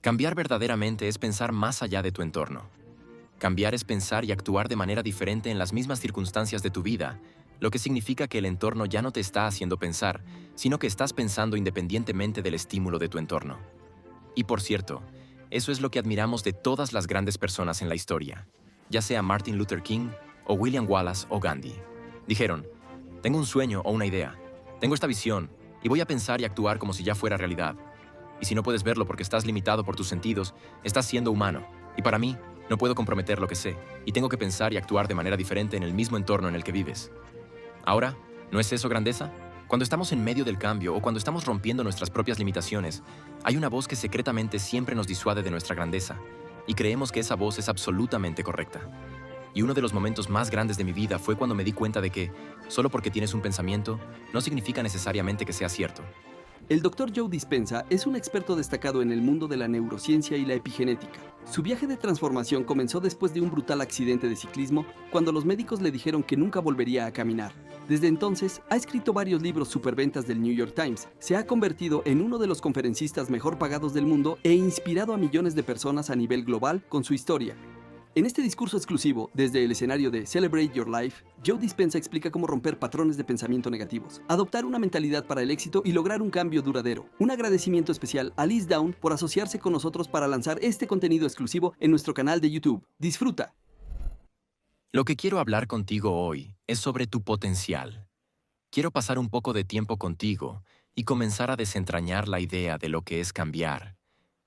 Cambiar verdaderamente es pensar más allá de tu entorno. Cambiar es pensar y actuar de manera diferente en las mismas circunstancias de tu vida, lo que significa que el entorno ya no te está haciendo pensar, sino que estás pensando independientemente del estímulo de tu entorno. Y por cierto, eso es lo que admiramos de todas las grandes personas en la historia, ya sea Martin Luther King o William Wallace o Gandhi. Dijeron, tengo un sueño o una idea, tengo esta visión y voy a pensar y actuar como si ya fuera realidad. Y si no puedes verlo porque estás limitado por tus sentidos, estás siendo humano. Y para mí, no puedo comprometer lo que sé, y tengo que pensar y actuar de manera diferente en el mismo entorno en el que vives. Ahora, ¿no es eso grandeza? Cuando estamos en medio del cambio o cuando estamos rompiendo nuestras propias limitaciones, hay una voz que secretamente siempre nos disuade de nuestra grandeza, y creemos que esa voz es absolutamente correcta. Y uno de los momentos más grandes de mi vida fue cuando me di cuenta de que, solo porque tienes un pensamiento, no significa necesariamente que sea cierto. El Dr. Joe Dispenza es un experto destacado en el mundo de la neurociencia y la epigenética. Su viaje de transformación comenzó después de un brutal accidente de ciclismo, cuando los médicos le dijeron que nunca volvería a caminar. Desde entonces, ha escrito varios libros superventas del New York Times, se ha convertido en uno de los conferencistas mejor pagados del mundo e inspirado a millones de personas a nivel global con su historia. En este discurso exclusivo, desde el escenario de Celebrate Your Life, Joe Dispenza explica cómo romper patrones de pensamiento negativos, adoptar una mentalidad para el éxito y lograr un cambio duradero. Un agradecimiento especial a Liz Down por asociarse con nosotros para lanzar este contenido exclusivo en nuestro canal de YouTube. ¡Disfruta! Lo que quiero hablar contigo hoy es sobre tu potencial. Quiero pasar un poco de tiempo contigo y comenzar a desentrañar la idea de lo que es cambiar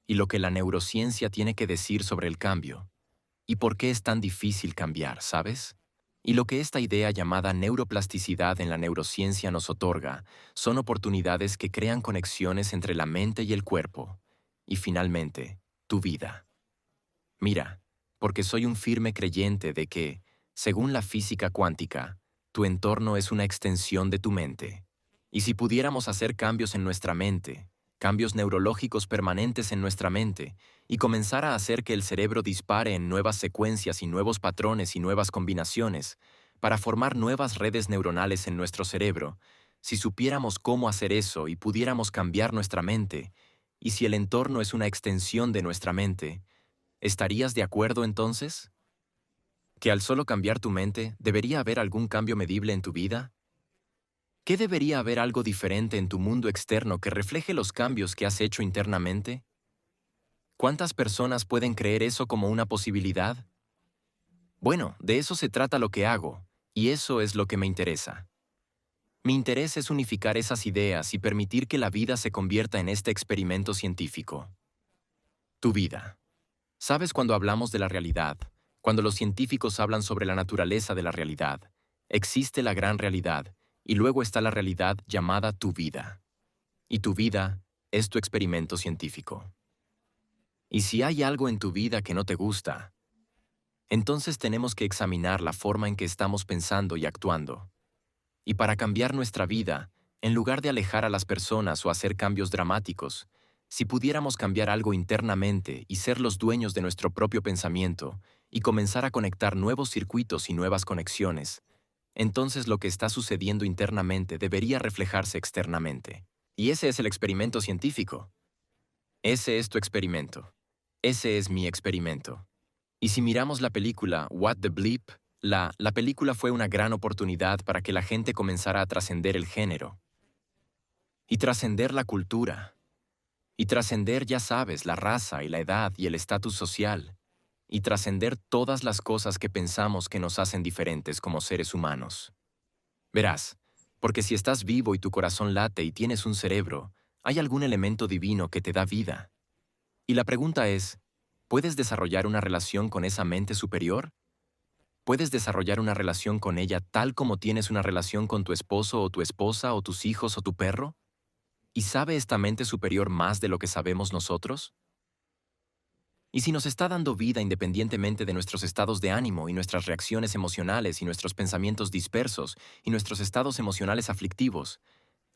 y lo que la neurociencia tiene que decir sobre el cambio y por qué es tan difícil cambiar, ¿sabes? Y lo que esta idea llamada neuroplasticidad en la neurociencia nos otorga son oportunidades que crean conexiones entre la mente y el cuerpo y finalmente, tu vida. Mira, porque soy un firme creyente de que, según la física cuántica, tu entorno es una extensión de tu mente. Y si pudiéramos hacer cambios en nuestra mente, cambios neurológicos permanentes en nuestra mente, y comenzar a hacer que el cerebro dispare en nuevas secuencias y nuevos patrones y nuevas combinaciones, para formar nuevas redes neuronales en nuestro cerebro, si supiéramos cómo hacer eso y pudiéramos cambiar nuestra mente, y si el entorno es una extensión de nuestra mente, ¿estarías de acuerdo entonces? ¿Que al solo cambiar tu mente, debería haber algún cambio medible en tu vida? ¿Qué debería haber algo diferente en tu mundo externo que refleje los cambios que has hecho internamente? ¿Cuántas personas pueden creer eso como una posibilidad? Bueno, de eso se trata lo que hago, y eso es lo que me interesa. Mi interés es unificar esas ideas y permitir que la vida se convierta en este experimento científico. Tu vida. ¿Sabes cuando hablamos de la realidad? Cuando los científicos hablan sobre la naturaleza de la realidad, existe la gran realidad, y luego está la realidad llamada tu vida. Y tu vida es tu experimento científico. Y si hay algo en tu vida que no te gusta, entonces tenemos que examinar la forma en que estamos pensando y actuando. Y para cambiar nuestra vida, en lugar de alejar a las personas o hacer cambios dramáticos, si pudiéramos cambiar algo internamente y ser los dueños de nuestro propio pensamiento y comenzar a conectar nuevos circuitos y nuevas conexiones, entonces lo que está sucediendo internamente debería reflejarse externamente. Y ese es el experimento científico. Ese es tu experimento. Ese es mi experimento. Y si miramos la película What the Bleep, la película fue una gran oportunidad para que la gente comenzara a trascender el género. Y trascender la cultura. Y trascender, ya sabes, la raza y la edad y el estatus social. Y trascender todas las cosas que pensamos que nos hacen diferentes como seres humanos. Verás, porque si estás vivo y tu corazón late y tienes un cerebro, hay algún elemento divino que te da vida. Y la pregunta es, ¿puedes desarrollar una relación con esa mente superior? ¿Puedes desarrollar una relación con ella tal como tienes una relación con tu esposo o tu esposa o tus hijos o tu perro? ¿Y sabe esta mente superior más de lo que sabemos nosotros? Y si nos está dando vida independientemente de nuestros estados de ánimo y nuestras reacciones emocionales y nuestros pensamientos dispersos y nuestros estados emocionales aflictivos,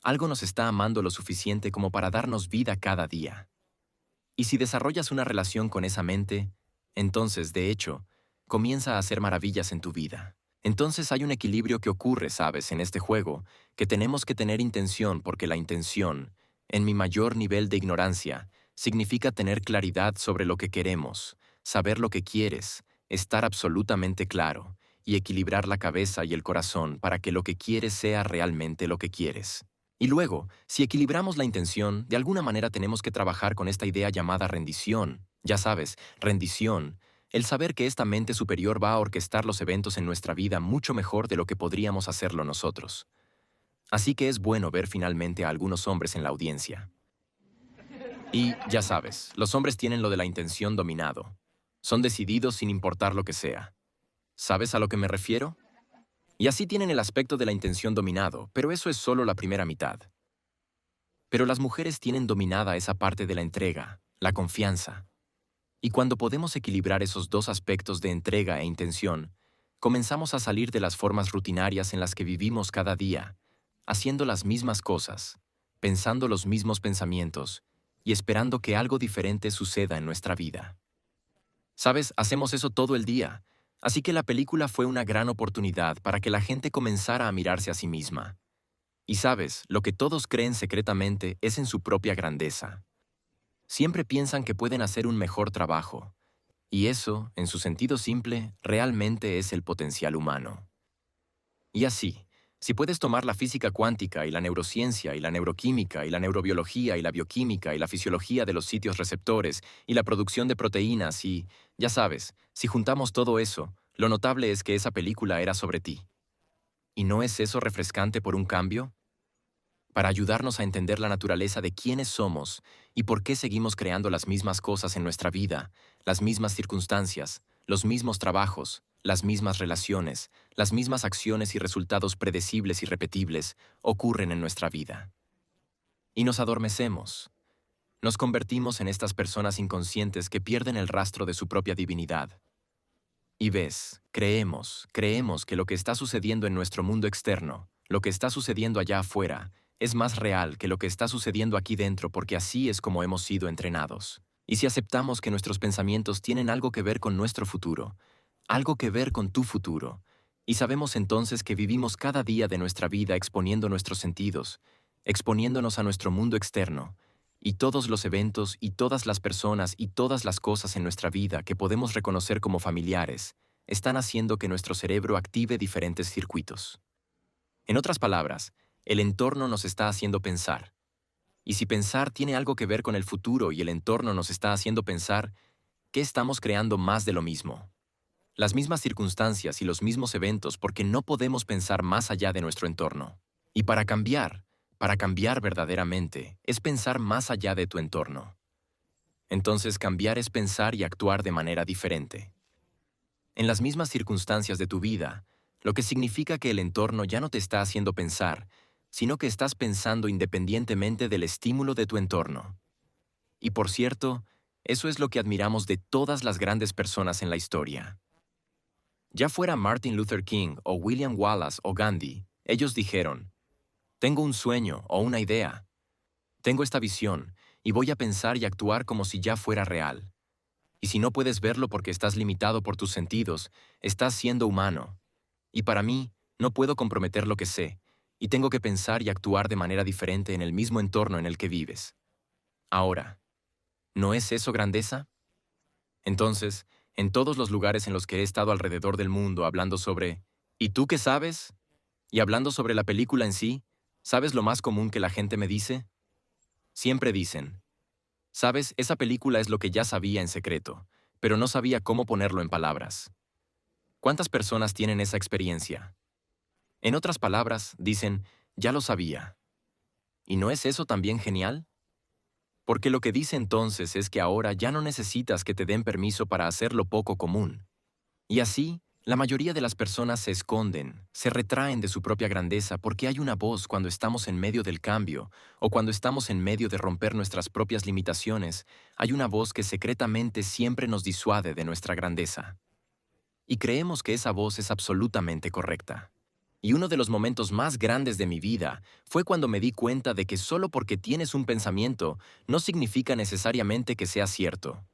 algo nos está amando lo suficiente como para darnos vida cada día. Y si desarrollas una relación con esa mente, entonces, de hecho, comienza a hacer maravillas en tu vida. Entonces hay un equilibrio que ocurre, sabes, en este juego, que tenemos que tener intención porque la intención, en mi mayor nivel de ignorancia, significa tener claridad sobre lo que queremos, saber lo que quieres, estar absolutamente claro y equilibrar la cabeza y el corazón para que lo que quieres sea realmente lo que quieres. Y luego, si equilibramos la intención, de alguna manera tenemos que trabajar con esta idea llamada rendición. Ya sabes, rendición. El saber que esta mente superior va a orquestar los eventos en nuestra vida mucho mejor de lo que podríamos hacerlo nosotros. Así que es bueno ver finalmente a algunos hombres en la audiencia. Y, ya sabes, los hombres tienen lo de la intención dominado. Son decididos sin importar lo que sea. ¿Sabes a lo que me refiero? Y así tienen el aspecto de la intención dominado, pero eso es solo la primera mitad. Pero las mujeres tienen dominada esa parte de la entrega, la confianza. Y cuando podemos equilibrar esos dos aspectos de entrega e intención, comenzamos a salir de las formas rutinarias en las que vivimos cada día, haciendo las mismas cosas, pensando los mismos pensamientos y esperando que algo diferente suceda en nuestra vida. ¿Sabes? Hacemos eso todo el día, así que la película fue una gran oportunidad para que la gente comenzara a mirarse a sí misma. Y sabes, lo que todos creen secretamente es en su propia grandeza. Siempre piensan que pueden hacer un mejor trabajo. Y eso, en su sentido simple, realmente es el potencial humano. Y así, si puedes tomar la física cuántica y la neurociencia y la neuroquímica y la neurobiología y la bioquímica y la fisiología de los sitios receptores y la producción de proteínas y, ya sabes, si juntamos todo eso, lo notable es que esa película era sobre ti. ¿Y no es eso refrescante por un cambio? Para ayudarnos a entender la naturaleza de quiénes somos y por qué seguimos creando las mismas cosas en nuestra vida, las mismas circunstancias, los mismos trabajos, las mismas relaciones, las mismas acciones y resultados predecibles y repetibles ocurren en nuestra vida. Y nos adormecemos. Nos convertimos en estas personas inconscientes que pierden el rastro de su propia divinidad. Y ves, creemos que lo que está sucediendo en nuestro mundo externo, lo que está sucediendo allá afuera, es más real que lo que está sucediendo aquí dentro porque así es como hemos sido entrenados. Y si aceptamos que nuestros pensamientos tienen algo que ver con nuestro futuro, algo que ver con tu futuro, y sabemos entonces que vivimos cada día de nuestra vida exponiendo nuestros sentidos, exponiéndonos a nuestro mundo externo, y todos los eventos y todas las personas y todas las cosas en nuestra vida que podemos reconocer como familiares, están haciendo que nuestro cerebro active diferentes circuitos. En otras palabras, el entorno nos está haciendo pensar. Y si pensar tiene algo que ver con el futuro y el entorno nos está haciendo pensar, ¿qué estamos creando más de lo mismo? Las mismas circunstancias y los mismos eventos porque no podemos pensar más allá de nuestro entorno. Y para cambiar verdaderamente, es pensar más allá de tu entorno. Entonces cambiar es pensar y actuar de manera diferente. En las mismas circunstancias de tu vida, lo que significa que el entorno ya no te está haciendo pensar, sino que estás pensando independientemente del estímulo de tu entorno. Y por cierto, eso es lo que admiramos de todas las grandes personas en la historia. Ya fuera Martin Luther King o William Wallace o Gandhi, ellos dijeron, tengo un sueño o una idea. Tengo esta visión y voy a pensar y actuar como si ya fuera real. Y si no puedes verlo porque estás limitado por tus sentidos, estás siendo humano. Y para mí, no puedo comprometer lo que sé, y tengo que pensar y actuar de manera diferente en el mismo entorno en el que vives. Ahora, ¿no es eso grandeza? Entonces, en todos los lugares en los que he estado alrededor del mundo hablando sobre ¿y tú qué sabes? Y hablando sobre la película en sí, ¿sabes lo más común que la gente me dice? Siempre dicen, ¿sabes? Esa película es lo que ya sabía en secreto, pero no sabía cómo ponerlo en palabras. ¿Cuántas personas tienen esa experiencia? En otras palabras, dicen, ya lo sabía. ¿Y no es eso también genial? Porque lo que dice entonces es que ahora ya no necesitas que te den permiso para hacer lo poco común. Y así, la mayoría de las personas se esconden, se retraen de su propia grandeza porque hay una voz cuando estamos en medio del cambio o cuando estamos en medio de romper nuestras propias limitaciones, hay una voz que secretamente siempre nos disuade de nuestra grandeza. Y creemos que esa voz es absolutamente correcta. Y uno de los momentos más grandes de mi vida fue cuando me di cuenta de que solo porque tienes un pensamiento no significa necesariamente que sea cierto.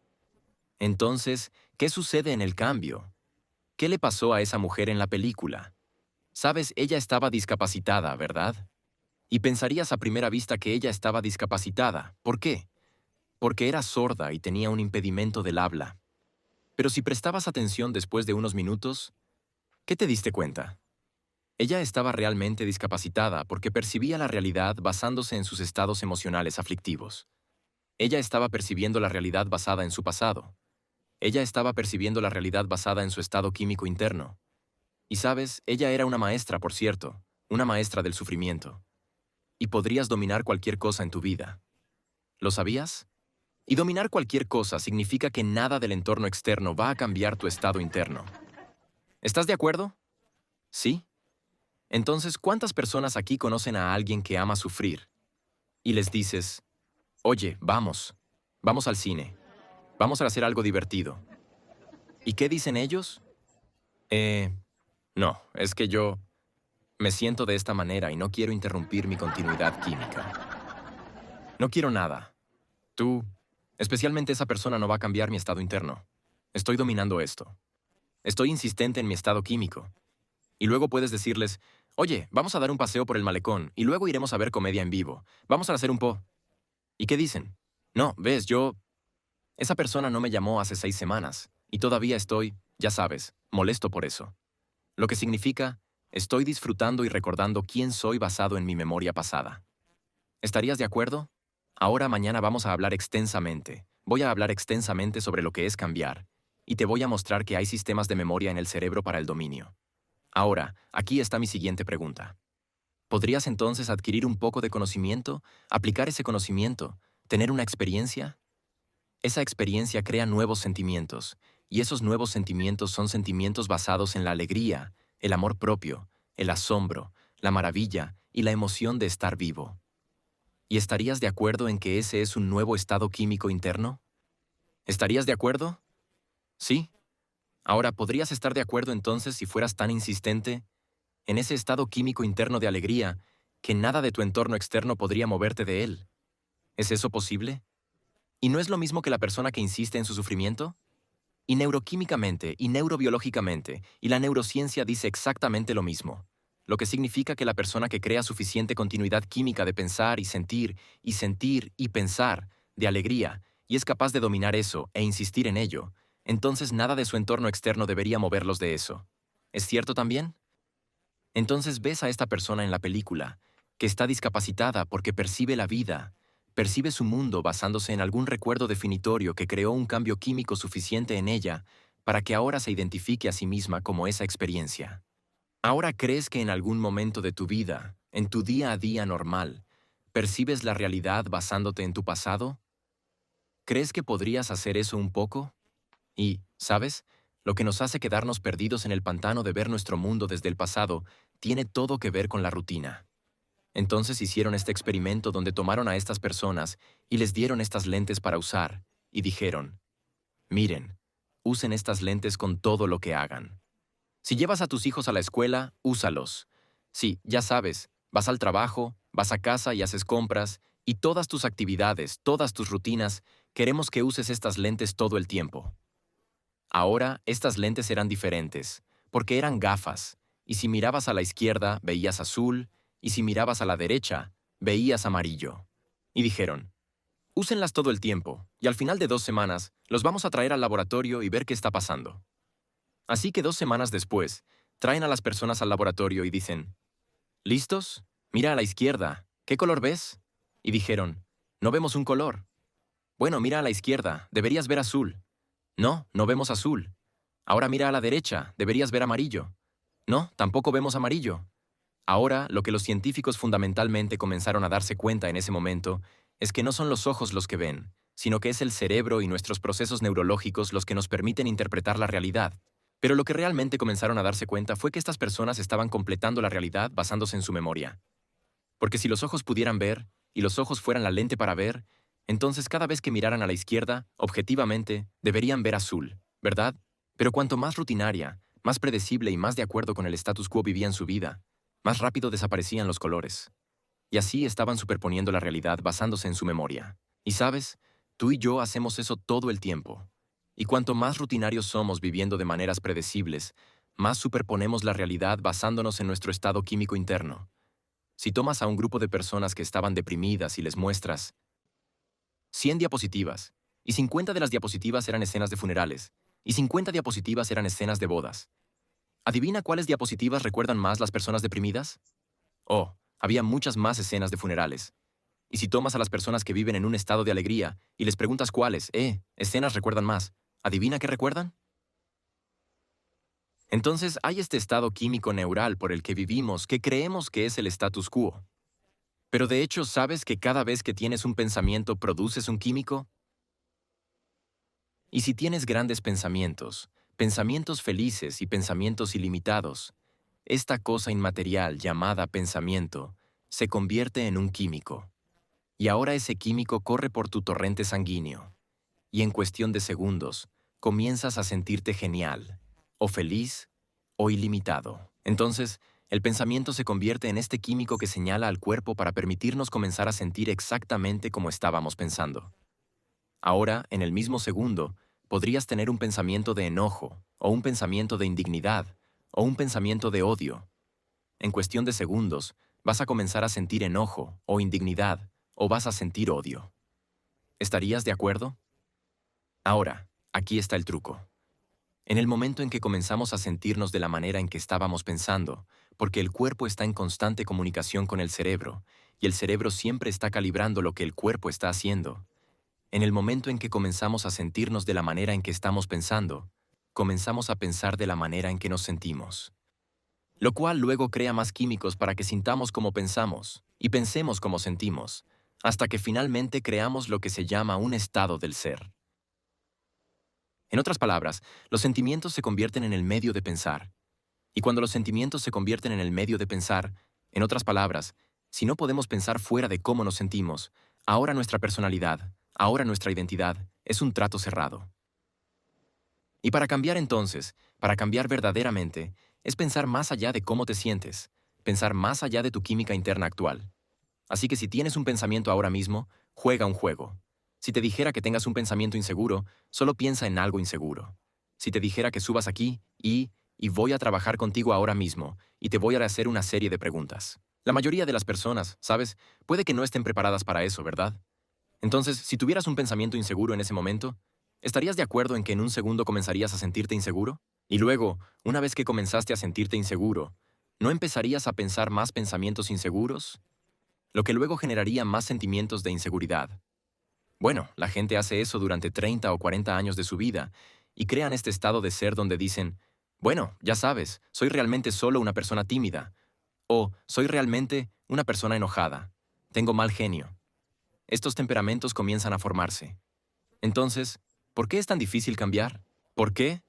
Entonces, ¿qué sucede en el cambio? ¿Qué le pasó a esa mujer en la película? Sabes, ella estaba discapacitada, ¿verdad? Y pensarías a primera vista que ella estaba discapacitada. ¿Por qué? porque era sorda y tenía un impedimento del habla. Pero si prestabas atención después de unos minutos, ¿qué te diste cuenta? Ella estaba realmente discapacitada porque percibía la realidad basándose en sus estados emocionales aflictivos. Ella estaba percibiendo la realidad basada en su pasado. Ella estaba percibiendo la realidad basada en su estado químico interno. Y sabes, ella era una maestra, por cierto, una maestra del sufrimiento. Y podrías dominar cualquier cosa en tu vida. ¿Lo sabías? Y dominar cualquier cosa significa que nada del entorno externo va a cambiar tu estado interno. ¿Estás de acuerdo? ¿Sí? Entonces, ¿cuántas personas aquí conocen a alguien que ama sufrir? Y les dices, oye, vamos al cine, vamos a hacer algo divertido. ¿Y qué dicen ellos? Eh, no, es que yo me siento de esta manera y no quiero interrumpir mi continuidad química. No quiero nada. Tú, especialmente esa persona no va a cambiar mi estado interno. Estoy dominando esto. Estoy insistente en mi estado químico. Y luego puedes decirles, oye, vamos a dar un paseo por el malecón y luego iremos a ver comedia en vivo. Vamos a hacer un po. ¿Y qué dicen? No, ves, esa persona no me llamó hace 6 semanas y todavía estoy, ya sabes, molesto por eso. Lo que significa, estoy disfrutando y recordando quién soy basado en mi memoria pasada. ¿Estarías de acuerdo? Ahora mañana vamos a hablar extensamente. Voy a hablar extensamente sobre lo que es cambiar. Y te voy a mostrar que hay sistemas de memoria en el cerebro para el dominio. Ahora, aquí está mi siguiente pregunta. ¿Podrías entonces adquirir un poco de conocimiento, aplicar ese conocimiento, tener una experiencia? Esa experiencia crea nuevos sentimientos, y esos nuevos sentimientos son sentimientos basados en la alegría, el amor propio, el asombro, la maravilla y la emoción de estar vivo. ¿Y estarías de acuerdo en que ese es un nuevo estado químico interno? ¿Estarías de acuerdo? Sí. Ahora, ¿podrías estar de acuerdo entonces si fueras tan insistente en ese estado químico interno de alegría que nada de tu entorno externo podría moverte de él? ¿Es eso posible? ¿Y no es lo mismo que la persona que insiste en su sufrimiento? Y neuroquímicamente y neurobiológicamente, y la neurociencia dice exactamente lo mismo. Lo que significa que la persona que crea suficiente continuidad química de pensar y sentir y pensar, de alegría, y es capaz de dominar eso e insistir en ello, entonces nada de su entorno externo debería moverlos de eso. ¿Es cierto también? Entonces ves a esta persona en la película, que está discapacitada porque percibe la vida, percibe su mundo basándose en algún recuerdo definitorio que creó un cambio químico suficiente en ella para que ahora se identifique a sí misma como esa experiencia. Ahora crees que en algún momento de tu vida, en tu día a día normal, percibes la realidad basándote en tu pasado. ¿Crees que podrías hacer eso un poco? Y, ¿sabes? Lo que nos hace quedarnos perdidos en el pantano de ver nuestro mundo desde el pasado tiene todo que ver con la rutina. Entonces hicieron este experimento donde tomaron a estas personas y les dieron estas lentes para usar, y dijeron, miren, usen estas lentes con todo lo que hagan. Si llevas a tus hijos a la escuela, úsalos. Sí, ya sabes, vas al trabajo, vas a casa y haces compras, y todas tus actividades, todas tus rutinas, queremos que uses estas lentes todo el tiempo. Ahora, estas lentes eran diferentes, porque eran gafas, y si mirabas a la izquierda, veías azul, y si mirabas a la derecha, veías amarillo. Y dijeron, úsenlas todo el tiempo, y al final de 2 semanas, los vamos a traer al laboratorio y ver qué está pasando. Así que 2 semanas después, traen a las personas al laboratorio y dicen, ¿listos? Mira a la izquierda, ¿qué color ves? Y dijeron, no vemos un color. Bueno, mira a la izquierda, deberías ver azul. No, no vemos azul. Ahora mira a la derecha, deberías ver amarillo. No, tampoco vemos amarillo. Ahora, lo que los científicos fundamentalmente comenzaron a darse cuenta en ese momento es que no son los ojos los que ven, sino que es el cerebro y nuestros procesos neurológicos los que nos permiten interpretar la realidad. Pero lo que realmente comenzaron a darse cuenta fue que estas personas estaban completando la realidad basándose en su memoria. Porque si los ojos pudieran ver, y los ojos fueran la lente para ver, entonces cada vez que miraran a la izquierda, objetivamente, deberían ver azul, ¿verdad? Pero cuanto más rutinaria, más predecible y más de acuerdo con el status quo vivían su vida, más rápido desaparecían los colores. Y así estaban superponiendo la realidad basándose en su memoria. Y sabes, tú y yo hacemos eso todo el tiempo. Y cuanto más rutinarios somos viviendo de maneras predecibles, más superponemos la realidad basándonos en nuestro estado químico interno. Si tomas a un grupo de personas que estaban deprimidas y les muestras, 100 diapositivas, y 50 de las diapositivas eran escenas de funerales, y 50 diapositivas eran escenas de bodas. ¿Adivina cuáles diapositivas recuerdan más las personas deprimidas? Oh, había muchas más escenas de funerales. Y si tomas a las personas que viven en un estado de alegría y les preguntas cuáles, escenas recuerdan más, ¿adivina qué recuerdan? Entonces hay este estado químico neural por el que vivimos que creemos que es el status quo. Pero de hecho, ¿sabes que cada vez que tienes un pensamiento produces un químico? Y si tienes grandes pensamientos, pensamientos felices y pensamientos ilimitados, esta cosa inmaterial llamada pensamiento se convierte en un químico. Y ahora ese químico corre por tu torrente sanguíneo. Y en cuestión de segundos, comienzas a sentirte genial, o feliz, o ilimitado. Entonces, el pensamiento se convierte en este químico que señala al cuerpo para permitirnos comenzar a sentir exactamente como estábamos pensando. Ahora, en el mismo segundo, podrías tener un pensamiento de enojo, o un pensamiento de indignidad, o un pensamiento de odio. En cuestión de segundos, vas a comenzar a sentir enojo, o indignidad, o vas a sentir odio. ¿Estarías de acuerdo? Ahora, aquí está el truco. En el momento en que comenzamos a sentirnos de la manera en que estábamos pensando, porque el cuerpo está en constante comunicación con el cerebro, y el cerebro siempre está calibrando lo que el cuerpo está haciendo, en el momento en que comenzamos a sentirnos de la manera en que estamos pensando, comenzamos a pensar de la manera en que nos sentimos. Lo cual luego crea más químicos para que sintamos como pensamos, y pensemos como sentimos, hasta que finalmente creamos lo que se llama un estado del ser. En otras palabras, los sentimientos se convierten en el medio de pensar. Y cuando los sentimientos se convierten en el medio de pensar, en otras palabras, si no podemos pensar fuera de cómo nos sentimos, ahora nuestra personalidad, ahora nuestra identidad, es un trato cerrado. Y para cambiar entonces, para cambiar verdaderamente, es pensar más allá de cómo te sientes, pensar más allá de tu química interna actual. Así que si tienes un pensamiento ahora mismo, juega un juego. Si te dijera que tengas un pensamiento inseguro, solo piensa en algo inseguro. Si te dijera que subas aquí y voy a trabajar contigo ahora mismo y te voy a hacer una serie de preguntas. La mayoría de las personas, ¿sabes? Puede que no estén preparadas para eso, ¿verdad? Entonces, si tuvieras un pensamiento inseguro en ese momento, ¿estarías de acuerdo en que en un segundo comenzarías a sentirte inseguro? Y luego, una vez que comenzaste a sentirte inseguro, ¿no empezarías a pensar más pensamientos inseguros? Lo que luego generaría más sentimientos de inseguridad. Bueno, la gente hace eso durante 30 o 40 años de su vida y crean este estado de ser donde dicen, bueno, ya sabes, soy realmente solo una persona tímida, o soy realmente una persona enojada, tengo mal genio. Estos temperamentos comienzan a formarse. Entonces, ¿por qué es tan difícil cambiar? ¿Por qué?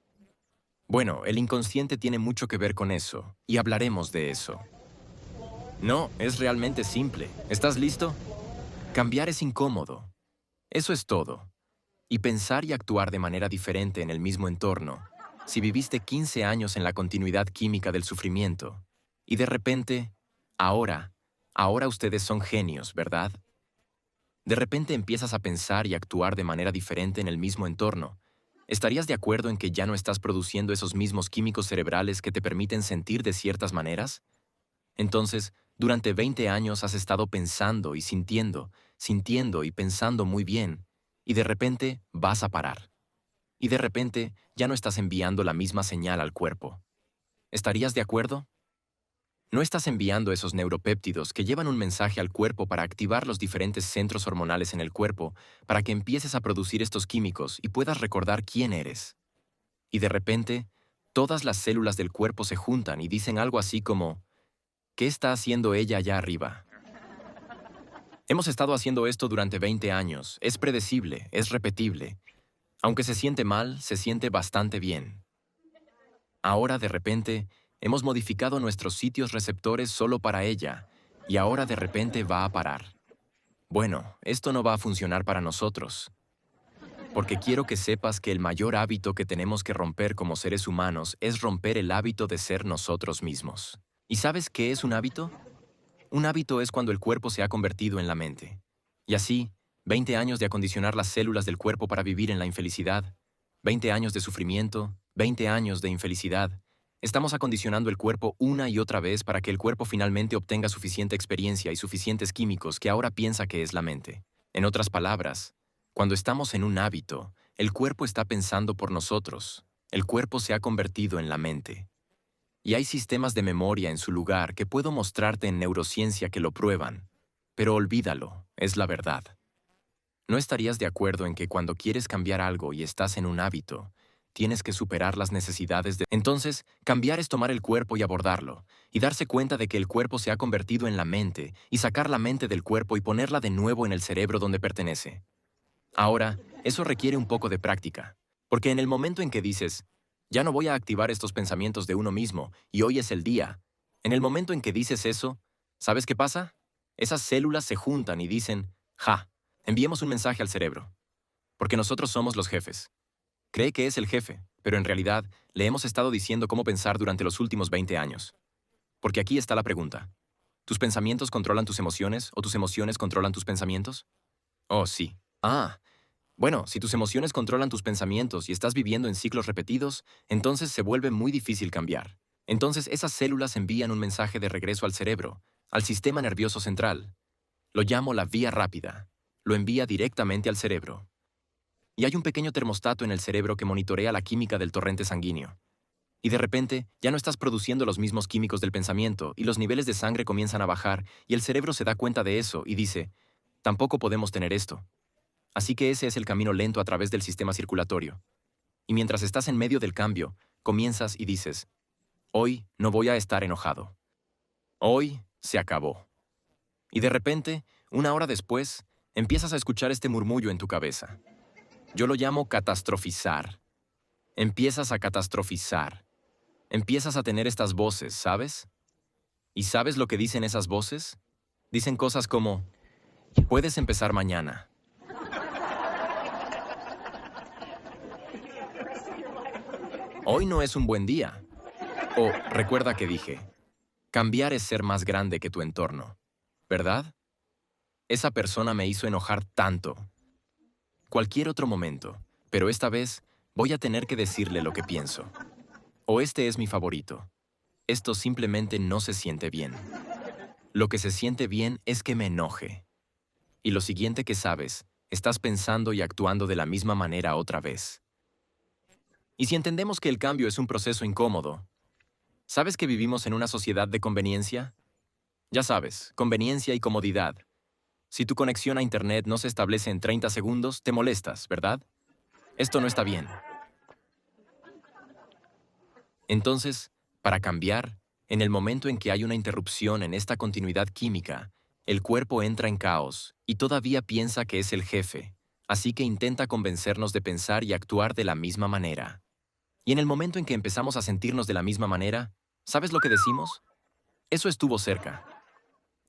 Bueno, el inconsciente tiene mucho que ver con eso, y hablaremos de eso. No, es realmente simple. ¿Estás listo? Cambiar es incómodo. Eso es todo. Y pensar y actuar de manera diferente en el mismo entorno, si viviste 15 años en la continuidad química del sufrimiento, y de repente, ahora ustedes son genios, ¿verdad? De repente empiezas a pensar y actuar de manera diferente en el mismo entorno. ¿Estarías de acuerdo en que ya no estás produciendo esos mismos químicos cerebrales que te permiten sentir de ciertas maneras? Entonces, durante 20 años has estado pensando y sintiendo y pensando muy bien, y de repente vas a parar. Y de repente ya no estás enviando la misma señal al cuerpo. ¿Estarías de acuerdo? No estás enviando esos neuropéptidos que llevan un mensaje al cuerpo para activar los diferentes centros hormonales en el cuerpo para que empieces a producir estos químicos y puedas recordar quién eres. Y de repente, todas las células del cuerpo se juntan y dicen algo así como, ¿qué está haciendo ella allá arriba? Hemos estado haciendo esto durante 20 años, es predecible, es repetible. Aunque se siente mal, se siente bastante bien. Ahora, de repente, hemos modificado nuestros sitios receptores solo para ella, y ahora de repente va a parar. Bueno, esto no va a funcionar para nosotros, porque quiero que sepas que el mayor hábito que tenemos que romper como seres humanos es romper el hábito de ser nosotros mismos. ¿Y sabes qué es un hábito? Un hábito es cuando el cuerpo se ha convertido en la mente. Y así, 20 años de acondicionar las células del cuerpo para vivir en la infelicidad, 20 años de sufrimiento, 20 años de infelicidad. Estamos acondicionando el cuerpo una y otra vez para que el cuerpo finalmente obtenga suficiente experiencia y suficientes químicos que ahora piensa que es la mente. En otras palabras, Cuando estamos en un hábito, el cuerpo está pensando por nosotros. El cuerpo se ha convertido en la mente. Y hay sistemas de memoria en su lugar que puedo mostrarte en neurociencia que lo prueban. Pero olvídalo, es la verdad. ¿No estarías de acuerdo en que cuando quieres cambiar algo y estás en un hábito, tienes que superar las necesidades de... Entonces, cambiar es tomar el cuerpo y abordarlo, y darse cuenta de que el cuerpo se ha convertido en la mente, y sacar la mente del cuerpo y ponerla de nuevo en el cerebro donde pertenece. Ahora, eso requiere un poco de práctica, porque en el momento en que dices, ya no voy a activar estos pensamientos de uno mismo, y hoy es el día, en el momento en que dices eso, ¿sabes qué pasa? Esas células se juntan y dicen, ja, enviemos un mensaje al cerebro, porque nosotros somos los jefes. Cree que es el jefe, pero en realidad le hemos estado diciendo cómo pensar durante los últimos 20 años. Porque aquí está la pregunta. ¿Tus pensamientos controlan tus emociones o tus emociones controlan tus pensamientos? Oh, sí. Bueno, si tus emociones controlan tus pensamientos y estás viviendo en ciclos repetidos, entonces se vuelve muy difícil cambiar. Entonces esas células envían un mensaje de regreso al cerebro, al sistema nervioso central. Lo llamo la vía rápida. Lo envía directamente al cerebro. Y hay un pequeño termostato en el cerebro que monitorea la química del torrente sanguíneo. Y de repente, ya no estás produciendo los mismos químicos del pensamiento y los niveles de sangre comienzan a bajar y el cerebro se da cuenta de eso y dice, tampoco podemos tener esto. Así que ese es el camino lento a través del sistema circulatorio. Y mientras estás en medio del cambio, comienzas y dices, hoy no voy a estar enojado. Hoy se acabó. Y de repente, una hora después, empiezas a escuchar este murmullo en tu cabeza. Yo lo llamo catastrofizar. Empiezas a catastrofizar. Empiezas a tener estas voces, ¿sabes? ¿Y sabes lo que dicen esas voces? Dicen cosas como, puedes empezar mañana. Hoy no es un buen día. O, recuerda que dije, cambiar es ser más grande que tu entorno, ¿verdad? Esa persona me hizo enojar tanto. Cualquier otro momento, pero esta vez voy a tener que decirle lo que pienso. O este es mi favorito. Esto simplemente no se siente bien. Lo que se siente bien es que me enoje. Y lo siguiente que sabes, estás pensando y actuando de la misma manera otra vez. Y si entendemos que el cambio es un proceso incómodo, ¿sabes que vivimos en una sociedad de conveniencia? Ya sabes, conveniencia y comodidad. Si tu conexión a Internet no se establece en 30 segundos, te molestas, ¿verdad? Esto no está bien. Entonces, para cambiar, en el momento en que hay una interrupción en esta continuidad química, el cuerpo entra en caos y todavía piensa que es el jefe, así que intenta convencernos de pensar y actuar de la misma manera. Y en el momento en que empezamos a sentirnos de la misma manera, ¿sabes lo que decimos? Eso estuvo cerca.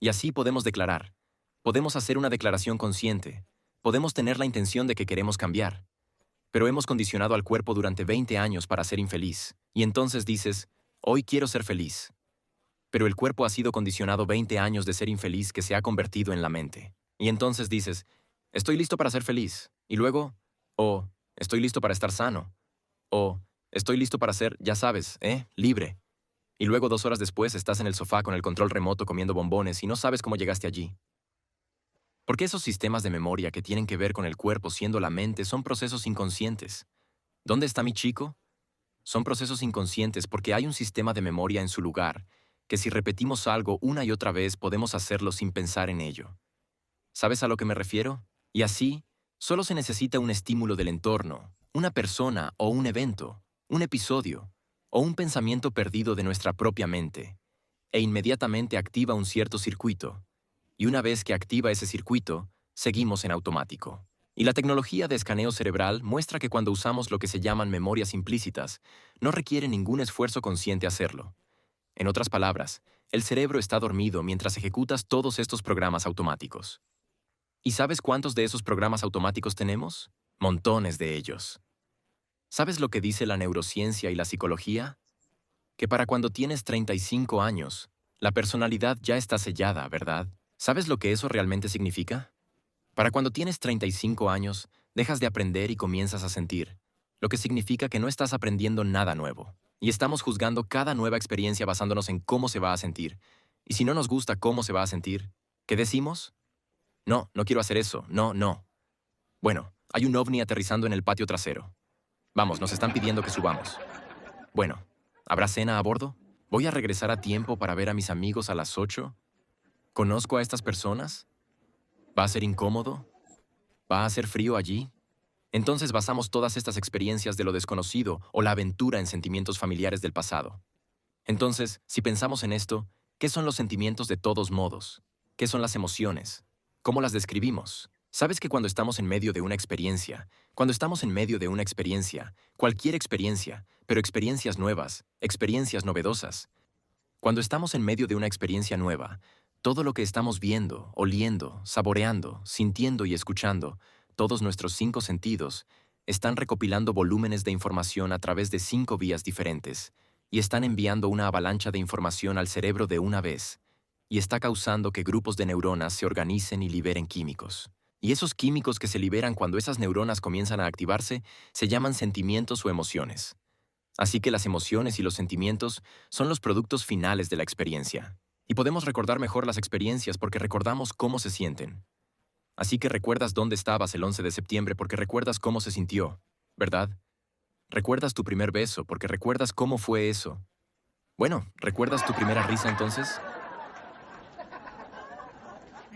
Y así podemos declarar. Podemos hacer una declaración consciente. Podemos tener la intención de que queremos cambiar. Pero hemos condicionado al cuerpo durante 20 años para ser infeliz. Y entonces dices, hoy quiero ser feliz. Pero el cuerpo ha sido condicionado 20 años de ser infeliz que se ha convertido en la mente. Y entonces dices, estoy listo para ser feliz. Y luego, estoy listo para estar sano. O, estoy listo para ser, ya sabes, libre. Y luego 2 horas después estás en el sofá con el control remoto comiendo bombones y no sabes cómo llegaste allí. Porque esos sistemas de memoria que tienen que ver con el cuerpo siendo la mente son procesos inconscientes. ¿Dónde está mi chico? Son procesos inconscientes porque hay un sistema de memoria en su lugar, que si repetimos algo una y otra vez podemos hacerlo sin pensar en ello. ¿Sabes a lo que me refiero? Y así, solo se necesita un estímulo del entorno, una persona o un evento, un episodio, o un pensamiento perdido de nuestra propia mente, e inmediatamente activa un cierto circuito. Y una vez que activa ese circuito, seguimos en automático. Y la tecnología de escaneo cerebral muestra que cuando usamos lo que se llaman memorias implícitas, no requiere ningún esfuerzo consciente hacerlo. En otras palabras, el cerebro está dormido mientras ejecutas todos estos programas automáticos. ¿Y sabes cuántos de esos programas automáticos tenemos? Montones de ellos. ¿Sabes lo que dice la neurociencia y la psicología? Que para cuando tienes 35 años, la personalidad ya está sellada, ¿verdad? ¿Sabes lo que eso realmente significa? Para cuando tienes 35 años, dejas de aprender y comienzas a sentir, lo que significa que no estás aprendiendo nada nuevo. Y estamos juzgando cada nueva experiencia basándonos en cómo se va a sentir. Y si no nos gusta cómo se va a sentir, ¿qué decimos? No, no quiero hacer eso, no, no. Bueno, Hay un ovni aterrizando en el patio trasero. Vamos, nos están pidiendo que subamos. Bueno, ¿habrá cena a bordo? ¿Voy a regresar a tiempo para ver a mis amigos a las 8? ¿Conozco a estas personas? ¿Va a ser incómodo? ¿Va a hacer frío allí? Entonces basamos todas estas experiencias de lo desconocido o la aventura en sentimientos familiares del pasado. Entonces, si pensamos en esto, ¿qué son los sentimientos de todos modos? ¿Qué son las emociones? ¿Cómo las describimos? ¿Sabes que cuando estamos en medio de una experiencia, cualquier experiencia, pero experiencias nuevas, experiencias novedosas, cuando estamos en medio de una experiencia nueva, todo lo que estamos viendo, oliendo, saboreando, sintiendo y escuchando, todos nuestros 5 sentidos, están recopilando volúmenes de información a través de 5 vías diferentes, y están enviando una avalancha de información al cerebro de una vez, y está causando que grupos de neuronas se organicen y liberen químicos. Y esos químicos que se liberan cuando esas neuronas comienzan a activarse se llaman sentimientos o emociones. Así que las emociones y los sentimientos son los productos finales de la experiencia. Y podemos recordar mejor las experiencias porque recordamos cómo se sienten. Así que recuerdas dónde estabas el 11 de septiembre porque recuerdas cómo se sintió, ¿verdad? Recuerdas tu primer beso porque recuerdas cómo fue eso. Bueno, ¿recuerdas tu primera risa entonces?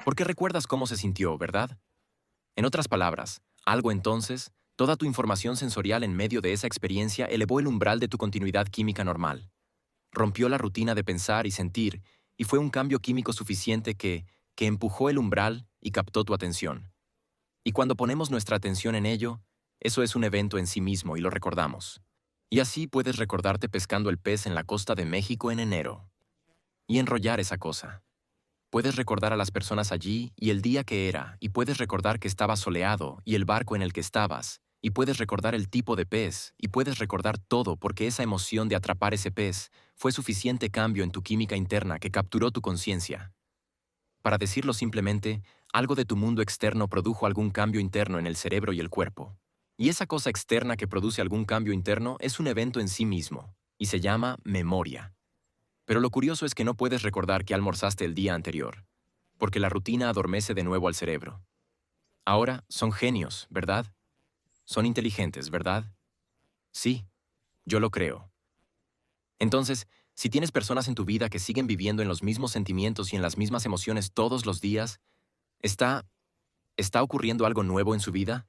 Porque recuerdas cómo se sintió, ¿verdad? En otras palabras, algo entonces, toda tu información sensorial en medio de esa experiencia elevó el umbral de tu continuidad química normal. Rompió la rutina de pensar y sentir, y fue un cambio químico suficiente que empujó el umbral y captó tu atención. Y cuando ponemos nuestra atención en ello, eso es un evento en sí mismo y lo recordamos. Y así puedes recordarte pescando el pez en la costa de México en enero. Y enrollar esa cosa. Puedes recordar a las personas allí y el día que era, y puedes recordar que estaba soleado y el barco en el que estabas, y puedes recordar el tipo de pez, y puedes recordar todo porque esa emoción de atrapar ese pez fue suficiente cambio en tu química interna que capturó tu conciencia. Para decirlo simplemente, algo de tu mundo externo produjo algún cambio interno en el cerebro y el cuerpo. Y esa cosa externa que produce algún cambio interno es un evento en sí mismo, y se llama memoria. Pero lo curioso es que no puedes recordar que almorzaste el día anterior, porque la rutina adormece de nuevo al cerebro. Ahora, son genios, ¿verdad? Son inteligentes, ¿verdad? Sí, yo lo creo. Entonces, si tienes personas en tu vida que siguen viviendo en los mismos sentimientos y en las mismas emociones todos los días, ¿está ocurriendo algo nuevo en su vida?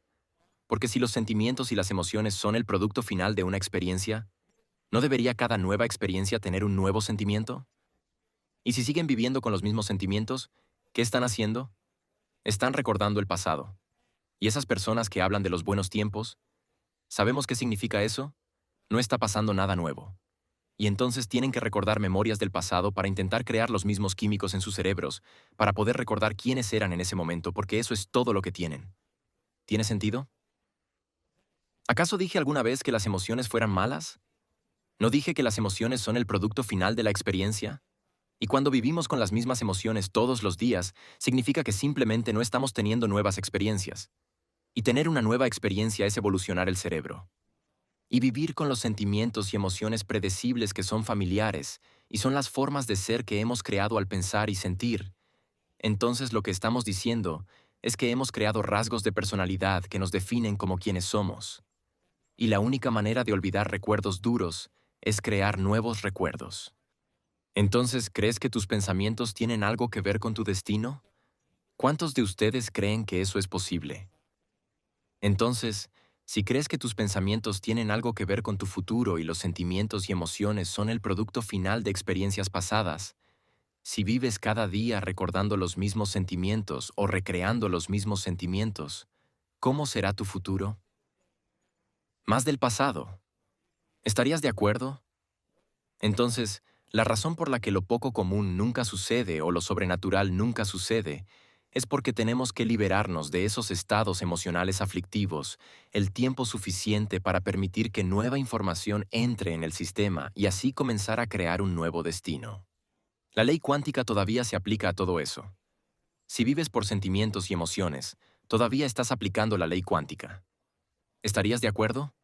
Porque si los sentimientos y las emociones son el producto final de una experiencia, ¿no debería cada nueva experiencia tener un nuevo sentimiento? Y si siguen viviendo con los mismos sentimientos, ¿qué están haciendo? Están recordando el pasado. Y esas personas que hablan de los buenos tiempos, ¿sabemos qué significa eso? No está pasando nada nuevo. Y entonces tienen que recordar memorias del pasado para intentar crear los mismos químicos en sus cerebros, para poder recordar quiénes eran en ese momento, porque eso es todo lo que tienen. ¿Tiene sentido? ¿Acaso dije alguna vez que las emociones fueran malas? ¿No dije que las emociones son el producto final de la experiencia? Y cuando vivimos con las mismas emociones todos los días, significa que simplemente no estamos teniendo nuevas experiencias. Y tener una nueva experiencia es evolucionar el cerebro. Y vivir con los sentimientos y emociones predecibles que son familiares, y son las formas de ser que hemos creado al pensar y sentir. Entonces lo que estamos diciendo es que hemos creado rasgos de personalidad que nos definen como quienes somos. Y la única manera de olvidar recuerdos duros es crear nuevos recuerdos. Entonces, ¿crees que tus pensamientos tienen algo que ver con tu destino? ¿Cuántos de ustedes creen que eso es posible? Entonces, si crees que tus pensamientos tienen algo que ver con tu futuro y los sentimientos y emociones son el producto final de experiencias pasadas, si vives cada día recordando los mismos sentimientos o recreando los mismos sentimientos, ¿cómo será tu futuro? Más del pasado. ¿Estarías de acuerdo? Entonces, la razón por la que lo poco común nunca sucede o lo sobrenatural nunca sucede es porque tenemos que liberarnos de esos estados emocionales aflictivos el tiempo suficiente para permitir que nueva información entre en el sistema y así comenzar a crear un nuevo destino. La ley cuántica todavía se aplica a todo eso. Si vives por sentimientos y emociones, todavía estás aplicando la ley cuántica. ¿Estarías de acuerdo?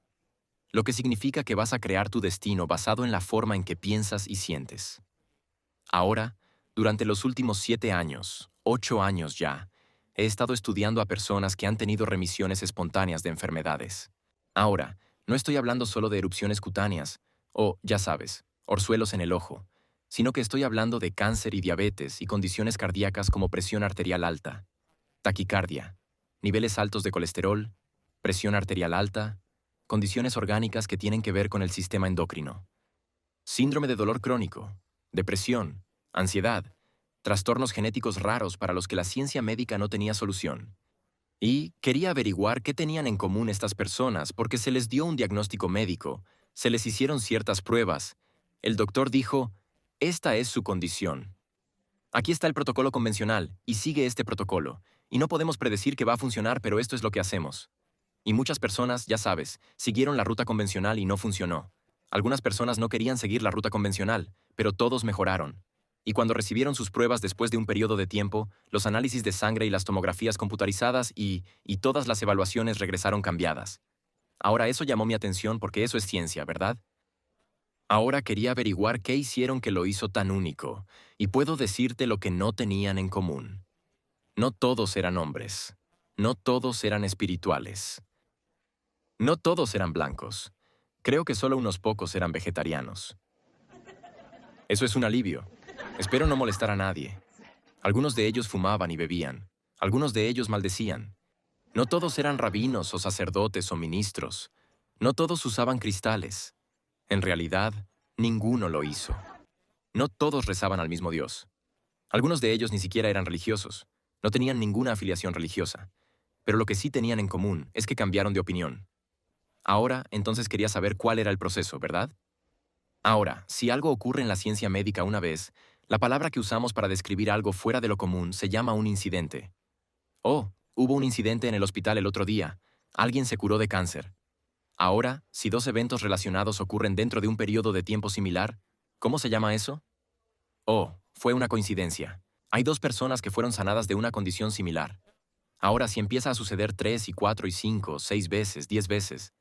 Lo que significa que vas a crear tu destino basado en la forma en que piensas y sientes. Ahora, durante los últimos 7 años, 8 años ya, he estado estudiando a personas que han tenido remisiones espontáneas de enfermedades. Ahora, no estoy hablando solo de erupciones cutáneas, o, ya sabes, orzuelos en el ojo, sino que estoy hablando de cáncer y diabetes y condiciones cardíacas como presión arterial alta, taquicardia, niveles altos de colesterol, presión arterial alta, condiciones orgánicas que tienen que ver con el sistema endocrino, síndrome de dolor crónico, depresión, ansiedad, trastornos genéticos raros para los que la ciencia médica no tenía solución. Y quería averiguar qué tenían en común estas personas porque se les dio un diagnóstico médico, se les hicieron ciertas pruebas. El doctor dijo, esta es su condición. Aquí está el protocolo convencional, y sigue este protocolo. Y no podemos predecir que va a funcionar, pero esto es lo que hacemos. Y muchas personas, ya sabes, siguieron la ruta convencional y no funcionó. Algunas personas no querían seguir la ruta convencional, pero todos mejoraron. Y cuando recibieron sus pruebas después de un periodo de tiempo, los análisis de sangre y las tomografías computarizadas y todas las evaluaciones regresaron cambiadas. Ahora eso llamó mi atención porque eso es ciencia, ¿verdad? Ahora quería averiguar qué hicieron que lo hizo tan único, y puedo decirte lo que no tenían en común. No todos eran hombres. No todos eran espirituales. No todos eran blancos. Creo que solo unos pocos eran vegetarianos. Eso es un alivio. Espero no molestar a nadie. Algunos de ellos fumaban y bebían. Algunos de ellos maldecían. No todos eran rabinos o sacerdotes o ministros. No todos usaban cristales. En realidad, ninguno lo hizo. No todos rezaban al mismo Dios. Algunos de ellos ni siquiera eran religiosos. No tenían ninguna afiliación religiosa. Pero lo que sí tenían en común es que cambiaron de opinión. Ahora, entonces quería saber cuál era el proceso, ¿verdad? Ahora, si algo ocurre en la ciencia médica una vez, la palabra que usamos para describir algo fuera de lo común se llama un incidente. Oh, hubo un incidente en el hospital el otro día. Alguien se curó de cáncer. Ahora, si dos eventos relacionados ocurren dentro de un periodo de tiempo similar, ¿cómo se llama eso? Oh, fue una coincidencia. Hay dos personas que fueron sanadas de una condición similar. Ahora, si empieza a suceder 3 y 4 y 5, 6 veces, 10 veces.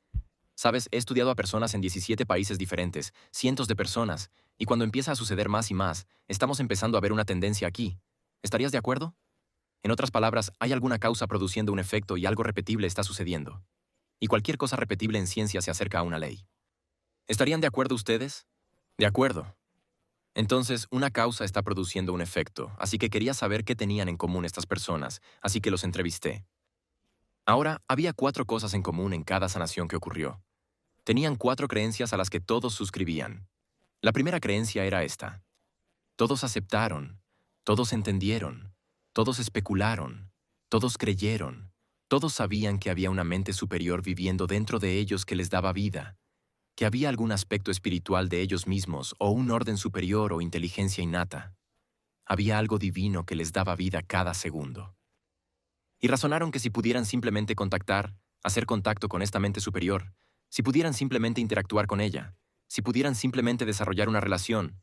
Sabes, he estudiado a personas en 17 países diferentes, cientos de personas, y cuando empieza a suceder más y más, estamos empezando a ver una tendencia aquí. ¿Estarías de acuerdo? En otras palabras, hay alguna causa produciendo un efecto y algo repetible está sucediendo. Y cualquier cosa repetible en ciencia se acerca a una ley. ¿Estarían de acuerdo ustedes? De acuerdo. Entonces, una causa está produciendo un efecto, así que quería saber qué tenían en común estas personas, así que los entrevisté. Ahora, había 4 cosas en común en cada sanación que ocurrió. Tenían 4 creencias a las que todos suscribían. La primera creencia era esta. Todos aceptaron, todos entendieron, todos especularon, todos creyeron, todos sabían que había una mente superior viviendo dentro de ellos que les daba vida, que había algún aspecto espiritual de ellos mismos o un orden superior o inteligencia innata. Había algo divino que les daba vida cada segundo. Y razonaron que si pudieran simplemente hacer contacto con esta mente superior, si pudieran simplemente interactuar con ella, si pudieran simplemente desarrollar una relación,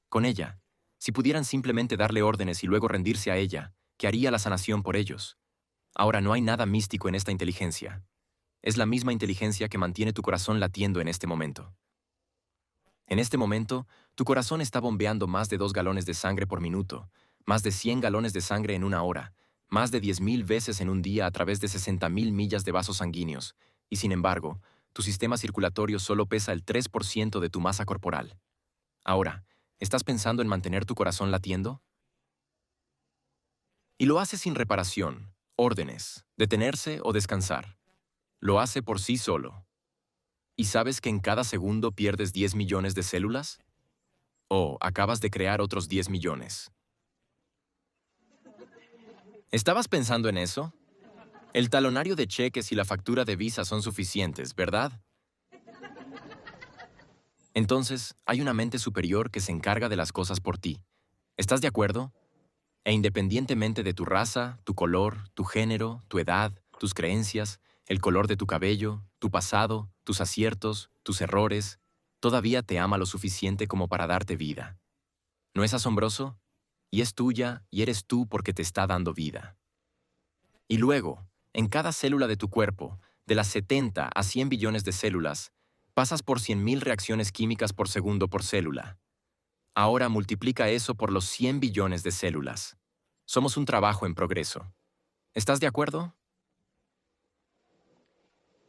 con ella, si pudieran simplemente darle órdenes y luego rendirse a ella, que haría la sanación por ellos. Ahora no hay nada místico en esta inteligencia. Es la misma inteligencia que mantiene tu corazón latiendo en este momento. En este momento, tu corazón está bombeando más de 2 galones de sangre por minuto, más de 100 galones de sangre en una hora, más de 10.000 veces en un día a través de 60.000 millas de vasos sanguíneos, y sin embargo, tu sistema circulatorio solo pesa el 3% de tu masa corporal. Ahora, ¿estás pensando en mantener tu corazón latiendo? Y lo hace sin reparación, órdenes, detenerse o descansar. Lo hace por sí solo. ¿Y sabes que en cada segundo pierdes 10 millones de células? O acabas de crear otros 10 millones. ¿Estabas pensando en eso? El talonario de cheques y la factura de Visa son suficientes, ¿verdad? Entonces, hay una mente superior que se encarga de las cosas por ti. ¿Estás de acuerdo? E independientemente de tu raza, tu color, tu género, tu edad, tus creencias, el color de tu cabello, tu pasado, tus aciertos, tus errores, todavía te ama lo suficiente como para darte vida. ¿No es asombroso? Y es tuya y eres tú porque te está dando vida. Y luego, en cada célula de tu cuerpo, de las 70 a 100 billones de células, pasas por 100.000 reacciones químicas por segundo por célula. Ahora multiplica eso por los 100 billones de células. Somos un trabajo en progreso. ¿Estás de acuerdo?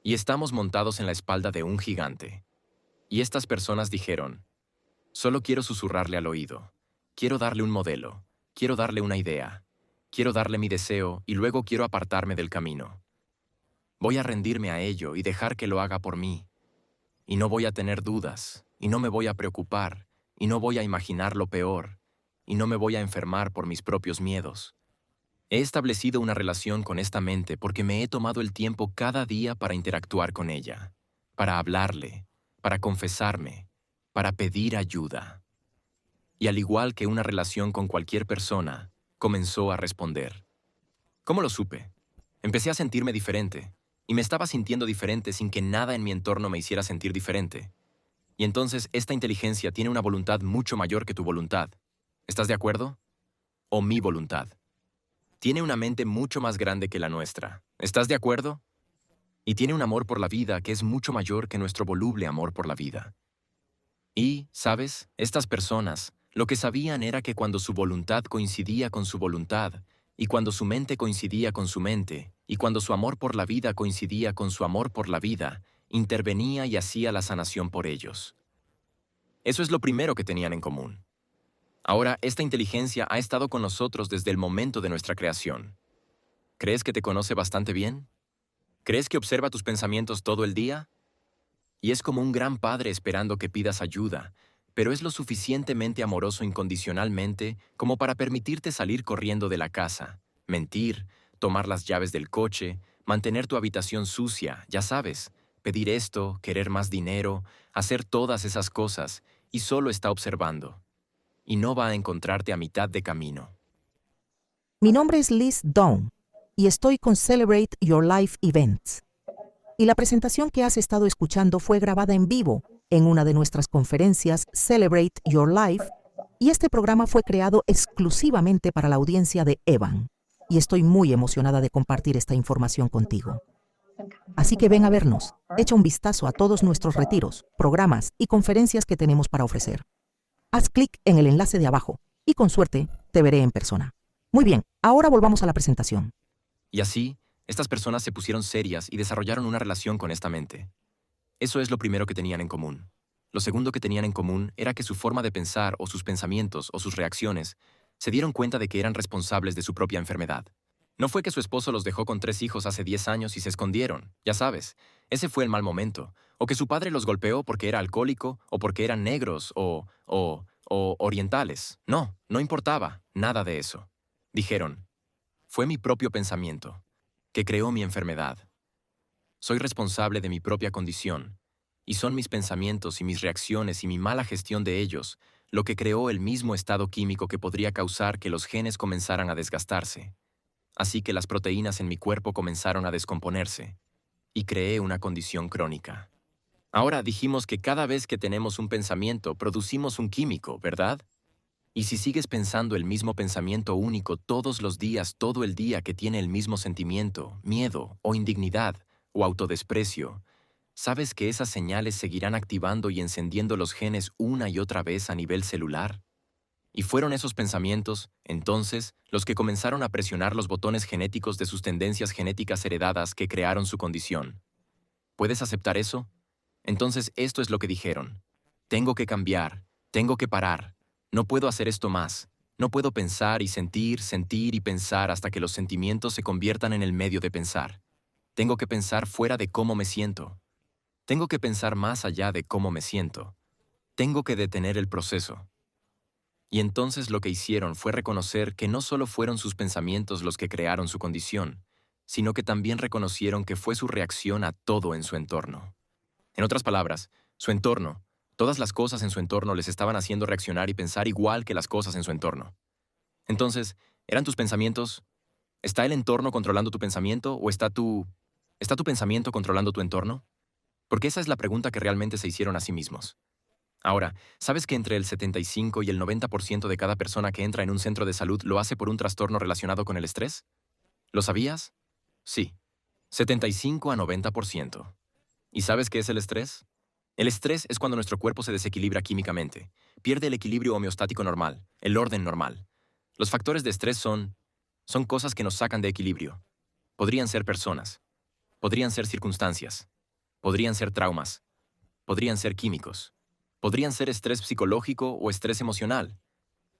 Y estamos montados en la espalda de un gigante. Y estas personas dijeron, solo quiero susurrarle al oído. Quiero darle un modelo. Quiero darle una idea. Quiero darle mi deseo y luego quiero apartarme del camino. Voy a rendirme a ello y dejar que lo haga por mí. Y no voy a tener dudas, y no me voy a preocupar, y no voy a imaginar lo peor, y no me voy a enfermar por mis propios miedos. He establecido una relación con esta mente porque me he tomado el tiempo cada día para interactuar con ella, para hablarle, para confesarme, para pedir ayuda. Y al igual que una relación con cualquier persona, comenzó a responder. ¿Cómo lo supe? Empecé a sentirme diferente, y me estaba sintiendo diferente sin que nada en mi entorno me hiciera sentir diferente. Y entonces esta inteligencia tiene una voluntad mucho mayor que tu voluntad. ¿Estás de acuerdo? O mi voluntad. Tiene una mente mucho más grande que la nuestra. ¿Estás de acuerdo? Y tiene un amor por la vida que es mucho mayor que nuestro voluble amor por la vida. Y, ¿sabes? Estas personas, lo que sabían era que cuando su voluntad coincidía con su voluntad, y cuando su mente coincidía con su mente, y cuando su amor por la vida coincidía con su amor por la vida, intervenía y hacía la sanación por ellos. Eso es lo primero que tenían en común. Ahora, esta inteligencia ha estado con nosotros desde el momento de nuestra creación. ¿Crees que te conoce bastante bien? ¿Crees que observa tus pensamientos todo el día? Y es como un gran padre esperando que pidas ayuda, pero es lo suficientemente amoroso incondicionalmente como para permitirte salir corriendo de la casa, mentir, tomar las llaves del coche, mantener tu habitación sucia, ya sabes, pedir esto, querer más dinero, hacer todas esas cosas, y solo está observando. Y no va a encontrarte a mitad de camino. Mi nombre es Liz Dawn y estoy con Celebrate Your Life Events. Y la presentación que has estado escuchando fue grabada en vivo en una de nuestras conferencias Celebrate Your Life, y este programa fue creado exclusivamente para la audiencia de Evan. Y estoy muy emocionada de compartir esta información contigo. Así que ven a vernos, echa un vistazo a todos nuestros retiros, programas y conferencias que tenemos para ofrecer. Haz clic en el enlace de abajo y con suerte te veré en persona. Muy bien, ahora volvamos a la presentación. Y así, estas personas se pusieron serias y desarrollaron una relación con esta mente. Eso es lo primero que tenían en común. Lo segundo que tenían en común era que su forma de pensar o sus pensamientos o sus reacciones se dieron cuenta de que eran responsables de su propia enfermedad. No fue que su esposo los dejó con 3 hijos hace 10 años y se escondieron, ya sabes, ese fue el mal momento, o que su padre los golpeó porque era alcohólico o porque eran negros o orientales. No, no importaba, nada de eso. Dijeron, fue mi propio pensamiento que creó mi enfermedad. Soy responsable de mi propia condición, y son mis pensamientos y mis reacciones y mi mala gestión de ellos lo que creó el mismo estado químico que podría causar que los genes comenzaran a desgastarse. Así que las proteínas en mi cuerpo comenzaron a descomponerse, y creé una condición crónica. Ahora dijimos que cada vez que tenemos un pensamiento, producimos un químico, ¿verdad? Y si sigues pensando el mismo pensamiento único todos los días, todo el día que tiene el mismo sentimiento, miedo o indignidad o autodesprecio, ¿sabes que esas señales seguirán activando y encendiendo los genes una y otra vez a nivel celular? Y fueron esos pensamientos, entonces, los que comenzaron a presionar los botones genéticos de sus tendencias genéticas heredadas que crearon su condición. ¿Puedes aceptar eso? Entonces esto es lo que dijeron. Tengo que cambiar, tengo que parar. No puedo hacer esto más. No puedo pensar y sentir y pensar hasta que los sentimientos se conviertan en el medio de pensar. Tengo que pensar fuera de cómo me siento. Tengo que pensar más allá de cómo me siento. Tengo que detener el proceso. Y entonces lo que hicieron fue reconocer que no solo fueron sus pensamientos los que crearon su condición, sino que también reconocieron que fue su reacción a todo en su entorno. En otras palabras, su entorno, todas las cosas en su entorno les estaban haciendo reaccionar y pensar igual que las cosas en su entorno. Entonces, ¿eran tus pensamientos? ¿Está el entorno controlando tu pensamiento o está tu pensamiento controlando tu entorno? Porque esa es la pregunta que realmente se hicieron a sí mismos. Ahora, ¿sabes que entre el 75 y el 90% de cada persona que entra en un centro de salud lo hace por un trastorno relacionado con el estrés? ¿Lo sabías? Sí, 75 a 90%. ¿Y sabes qué es el estrés? El estrés es cuando nuestro cuerpo se desequilibra químicamente, pierde el equilibrio homeostático normal, el orden normal. Los factores de estrés son cosas que nos sacan de equilibrio. Podrían ser personas, podrían ser circunstancias, podrían ser traumas, podrían ser químicos, podrían ser estrés psicológico o estrés emocional.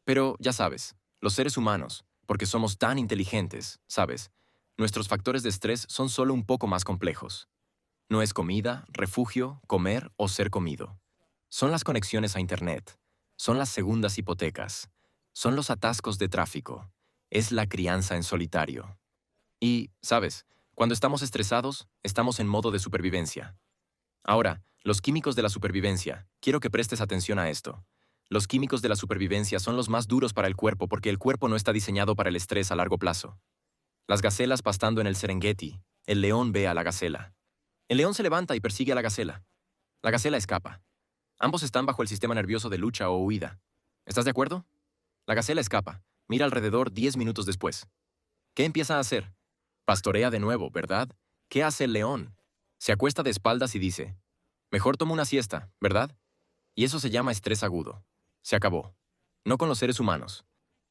Pero, ya sabes, los seres humanos, porque somos tan inteligentes, ¿sabes? Nuestros factores de estrés son solo un poco más complejos. No es comida, refugio, comer o ser comido. Son las conexiones a Internet, son las segundas hipotecas, son los atascos de tráfico, es la crianza en solitario. Y, ¿sabes? Cuando estamos estresados, estamos en modo de supervivencia. Ahora, los químicos de la supervivencia, quiero que prestes atención a esto. Los químicos de la supervivencia son los más duros para el cuerpo porque el cuerpo no está diseñado para el estrés a largo plazo. Las gacelas pastando en el Serengeti, el león ve a la gacela. El león se levanta y persigue a la gacela. La gacela escapa. Ambos están bajo el sistema nervioso de lucha o huida. ¿Estás de acuerdo? La gacela escapa. Mira alrededor 10 minutos después. ¿Qué empieza a hacer? Pastorea de nuevo, ¿verdad? ¿Qué hace el león? Se acuesta de espaldas y dice, mejor tomo una siesta, ¿verdad? Y eso se llama estrés agudo. Se acabó. No con los seres humanos.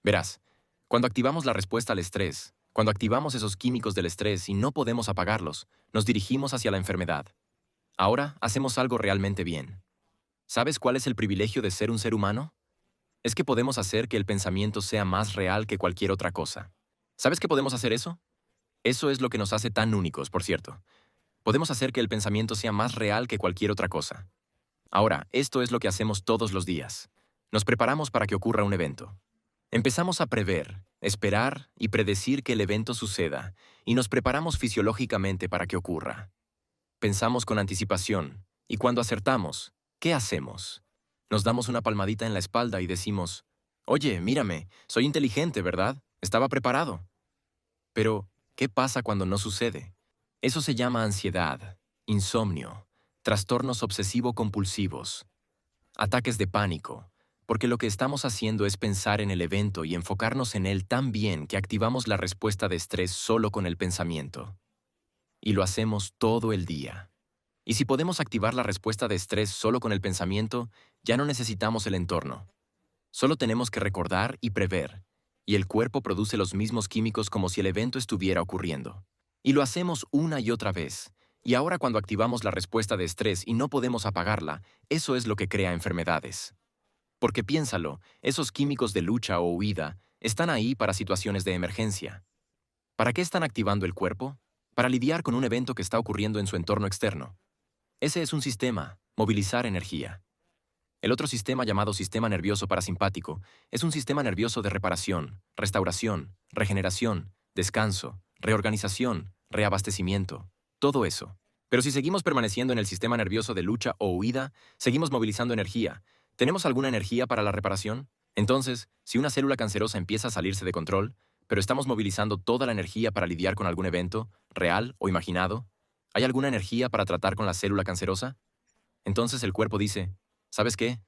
Verás, cuando activamos la respuesta al estrés, cuando activamos esos químicos del estrés y no podemos apagarlos, nos dirigimos hacia la enfermedad. Ahora hacemos algo realmente bien. ¿Sabes cuál es el privilegio de ser un ser humano? Es que podemos hacer que el pensamiento sea más real que cualquier otra cosa. ¿Sabes que podemos hacer eso? Eso es lo que nos hace tan únicos, por cierto. Podemos hacer que el pensamiento sea más real que cualquier otra cosa. Ahora, esto es lo que hacemos todos los días. Nos preparamos para que ocurra un evento. Empezamos a prever, esperar y predecir que el evento suceda, y nos preparamos fisiológicamente para que ocurra. Pensamos con anticipación, y cuando acertamos, ¿qué hacemos? Nos damos una palmadita en la espalda y decimos, oye, mírame, soy inteligente, ¿verdad? Estaba preparado. Pero, ¿qué pasa cuando no sucede? Eso se llama ansiedad, insomnio, trastornos obsesivo-compulsivos, ataques de pánico, porque lo que estamos haciendo es pensar en el evento y enfocarnos en él tan bien que activamos la respuesta de estrés solo con el pensamiento. Y lo hacemos todo el día. Y si podemos activar la respuesta de estrés solo con el pensamiento, ya no necesitamos el entorno. Solo tenemos que recordar y prever, y el cuerpo produce los mismos químicos como si el evento estuviera ocurriendo. Y lo hacemos una y otra vez. Y ahora cuando activamos la respuesta de estrés y no podemos apagarla, eso es lo que crea enfermedades. Porque piénsalo, esos químicos de lucha o huida están ahí para situaciones de emergencia. ¿Para qué están activando el cuerpo? Para lidiar con un evento que está ocurriendo en su entorno externo. Ese es un sistema, movilizar energía. El otro sistema llamado sistema nervioso parasimpático es un sistema nervioso de reparación, restauración, regeneración, descanso, reorganización, reabastecimiento, todo eso. Pero si seguimos permaneciendo en el sistema nervioso de lucha o huida, seguimos movilizando energía. ¿Tenemos alguna energía para la reparación? Entonces, si una célula cancerosa empieza a salirse de control, pero estamos movilizando toda la energía para lidiar con algún evento, real o imaginado, ¿hay alguna energía para tratar con la célula cancerosa? Entonces el cuerpo dice, ¿sabes qué?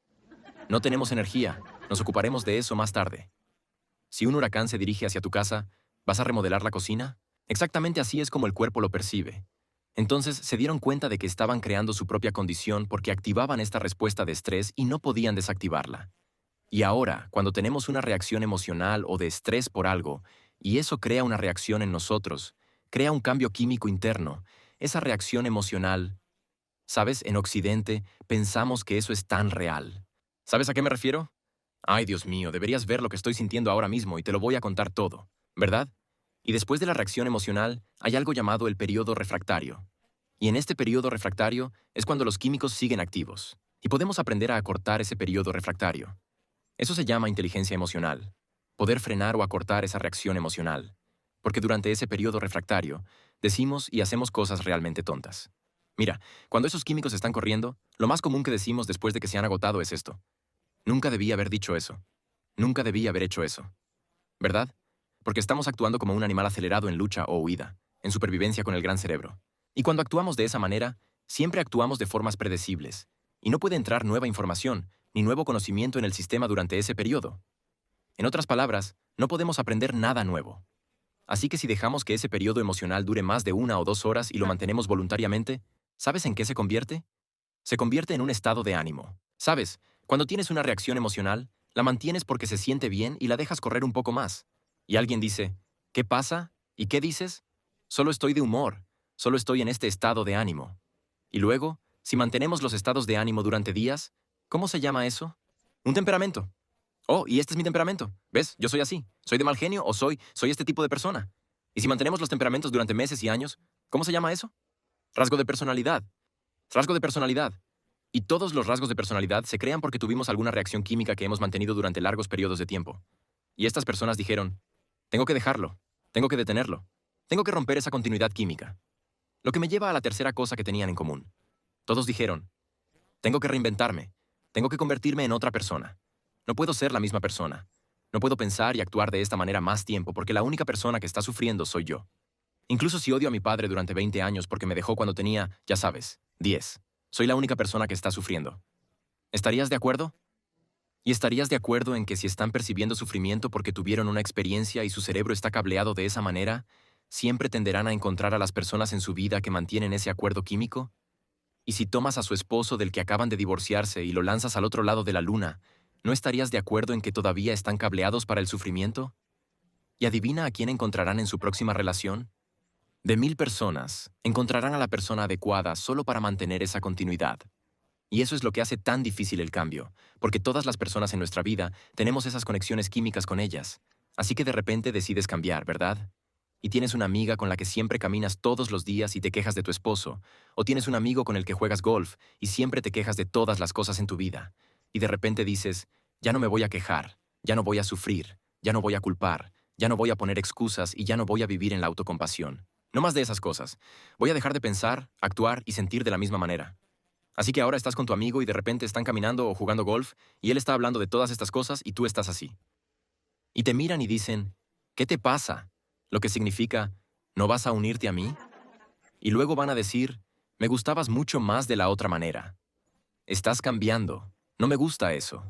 No tenemos energía, nos ocuparemos de eso más tarde. Si un huracán se dirige hacia tu casa, ¿vas a remodelar la cocina? Exactamente así es como el cuerpo lo percibe. Entonces se dieron cuenta de que estaban creando su propia condición porque activaban esta respuesta de estrés y no podían desactivarla. Y ahora, cuando tenemos una reacción emocional o de estrés por algo, y eso crea una reacción en nosotros, crea un cambio químico interno, esa reacción emocional, ¿sabes? En Occidente pensamos que eso es tan real. ¿Sabes a qué me refiero? Ay, Dios mío, deberías ver lo que estoy sintiendo ahora mismo y te lo voy a contar todo, ¿verdad? Y después de la reacción emocional, hay algo llamado el periodo refractario. Y en este periodo refractario es cuando los químicos siguen activos. Y podemos aprender a acortar ese periodo refractario. Eso se llama inteligencia emocional. Poder frenar o acortar esa reacción emocional. Porque durante ese periodo refractario, decimos y hacemos cosas realmente tontas. Mira, cuando esos químicos están corriendo, lo más común que decimos después de que se han agotado es esto. Nunca debí haber dicho eso. Nunca debí haber hecho eso. ¿Verdad? Porque estamos actuando como un animal acelerado en lucha o huida, en supervivencia con el gran cerebro. Y cuando actuamos de esa manera, siempre actuamos de formas predecibles, y no puede entrar nueva información ni nuevo conocimiento en el sistema durante ese periodo. En otras palabras, no podemos aprender nada nuevo. Así que si dejamos que ese periodo emocional dure más de 1 o 2 horas y lo mantenemos voluntariamente, ¿sabes en qué se convierte? Se convierte en un estado de ánimo. ¿Sabes? Cuando tienes una reacción emocional, la mantienes porque se siente bien y la dejas correr un poco más. Y alguien dice, ¿qué pasa? ¿Y qué dices? Solo estoy de humor, solo estoy en este estado de ánimo. Y luego, si mantenemos los estados de ánimo durante días, ¿cómo se llama eso? Un temperamento. Oh, y este es mi temperamento. ¿Ves? Yo soy así. ¿Soy de mal genio o soy este tipo de persona? Y si mantenemos los temperamentos durante meses y años, ¿cómo se llama eso? Rasgo de personalidad. Rasgo de personalidad. Y todos los rasgos de personalidad se crean porque tuvimos alguna reacción química que hemos mantenido durante largos periodos de tiempo. Y estas personas dijeron, tengo que dejarlo, tengo que detenerlo, tengo que romper esa continuidad química. Lo que me lleva a la tercera cosa que tenían en común. Todos dijeron, tengo que reinventarme, tengo que convertirme en otra persona. No puedo ser la misma persona. No puedo pensar y actuar de esta manera más tiempo porque la única persona que está sufriendo soy yo. Incluso si odio a mi padre durante 20 años porque me dejó cuando tenía, ya sabes, 10. Soy la única persona que está sufriendo. ¿Estarías de acuerdo? ¿Y estarías de acuerdo en que si están percibiendo sufrimiento porque tuvieron una experiencia y su cerebro está cableado de esa manera, siempre tenderán a encontrar a las personas en su vida que mantienen ese acuerdo químico? Y si tomas a su esposo del que acaban de divorciarse y lo lanzas al otro lado de la luna, ¿no estarías de acuerdo en que todavía están cableados para el sufrimiento? ¿Y adivina a quién encontrarán en su próxima relación? De 1000 personas, encontrarán a la persona adecuada solo para mantener esa continuidad. Y eso es lo que hace tan difícil el cambio, porque todas las personas en nuestra vida tenemos esas conexiones químicas con ellas. Así que de repente decides cambiar, ¿verdad? Y tienes una amiga con la que siempre caminas todos los días y te quejas de tu esposo, o tienes un amigo con el que juegas golf y siempre te quejas de todas las cosas en tu vida. Y de repente dices, ya no me voy a quejar, ya no voy a sufrir, ya no voy a culpar, ya no voy a poner excusas y ya no voy a vivir en la autocompasión. No más de esas cosas. Voy a dejar de pensar, actuar y sentir de la misma manera. Así que ahora estás con tu amigo y de repente están caminando o jugando golf y él está hablando de todas estas cosas y tú estás así. Y te miran y dicen, ¿qué te pasa? Lo que significa, ¿no vas a unirte a mí? Y luego van a decir, me gustabas mucho más de la otra manera. Estás cambiando. No me gusta eso.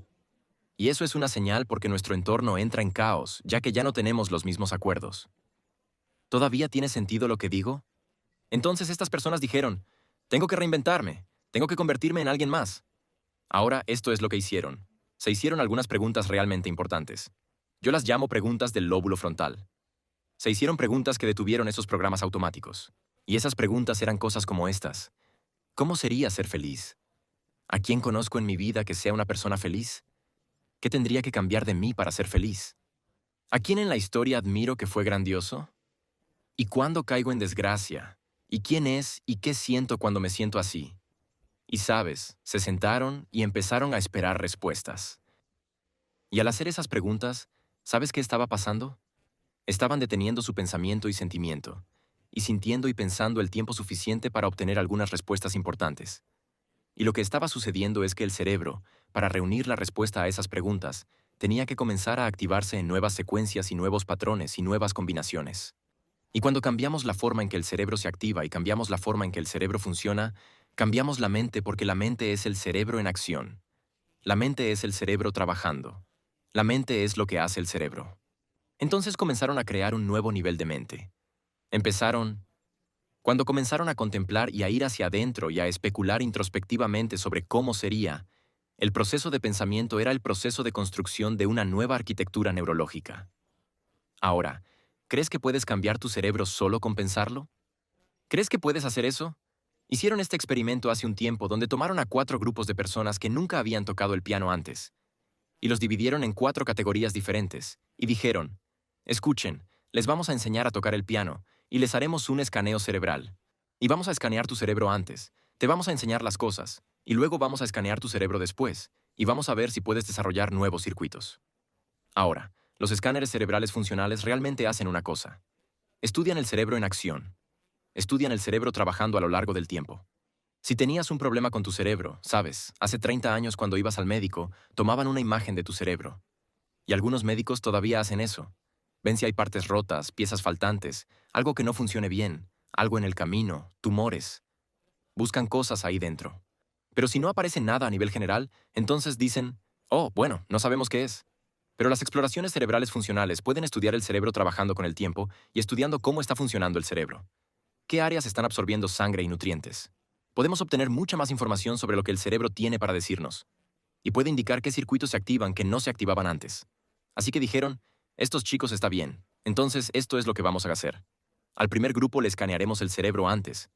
Y eso es una señal porque nuestro entorno entra en caos, ya que ya no tenemos los mismos acuerdos. ¿Todavía tiene sentido lo que digo? Entonces estas personas dijeron, tengo que reinventarme, tengo que convertirme en alguien más. Ahora esto es lo que hicieron. Se hicieron algunas preguntas realmente importantes. Yo las llamo preguntas del lóbulo frontal. Se hicieron preguntas que detuvieron esos programas automáticos. Y esas preguntas eran cosas como estas. ¿Cómo sería ser feliz? ¿A quién conozco en mi vida que sea una persona feliz? ¿Qué tendría que cambiar de mí para ser feliz? ¿A quién en la historia admiro que fue grandioso? ¿Y cuándo caigo en desgracia? ¿Y quién es y qué siento cuando me siento así? Y sabes, se sentaron y empezaron a esperar respuestas. Y al hacer esas preguntas, ¿sabes qué estaba pasando? Estaban deteniendo su pensamiento y sentimiento, y sintiendo y pensando el tiempo suficiente para obtener algunas respuestas importantes. Y lo que estaba sucediendo es que el cerebro, para reunir la respuesta a esas preguntas, tenía que comenzar a activarse en nuevas secuencias y nuevos patrones y nuevas combinaciones. Y cuando cambiamos la forma en que el cerebro se activa y cambiamos la forma en que el cerebro funciona, cambiamos la mente porque la mente es el cerebro en acción. La mente es el cerebro trabajando. La mente es lo que hace el cerebro. Entonces comenzaron a crear un nuevo nivel de mente. Cuando comenzaron a contemplar y a ir hacia adentro y a especular introspectivamente sobre cómo sería, el proceso de pensamiento era el proceso de construcción de una nueva arquitectura neurológica. Ahora, ¿crees que puedes cambiar tu cerebro solo con pensarlo? ¿Crees que puedes hacer eso? Hicieron este experimento hace un tiempo donde tomaron a 4 grupos de personas que nunca habían tocado el piano antes, y los dividieron en 4 categorías diferentes, y dijeron, escuchen, les vamos a enseñar a tocar el piano, y les haremos un escaneo cerebral. Y vamos a escanear tu cerebro antes, te vamos a enseñar las cosas, y luego vamos a escanear tu cerebro después, y vamos a ver si puedes desarrollar nuevos circuitos. Ahora, los escáneres cerebrales funcionales realmente hacen una cosa. Estudian el cerebro en acción. Estudian el cerebro trabajando a lo largo del tiempo. Si tenías un problema con tu cerebro, sabes, hace 30 años cuando ibas al médico, tomaban una imagen de tu cerebro. Y algunos médicos todavía hacen eso. Ven si hay partes rotas, piezas faltantes, algo que no funcione bien, algo en el camino, tumores. Buscan cosas ahí dentro. Pero si no aparece nada a nivel general, entonces dicen, oh, bueno, no sabemos qué es. Pero las exploraciones cerebrales funcionales pueden estudiar el cerebro trabajando con el tiempo y estudiando cómo está funcionando el cerebro. ¿Qué áreas están absorbiendo sangre y nutrientes? Podemos obtener mucha más información sobre lo que el cerebro tiene para decirnos. Y puede indicar qué circuitos se activan que no se activaban antes. Así que dijeron, estos chicos está bien, entonces esto es lo que vamos a hacer. Al primer grupo le escanearemos el cerebro antes.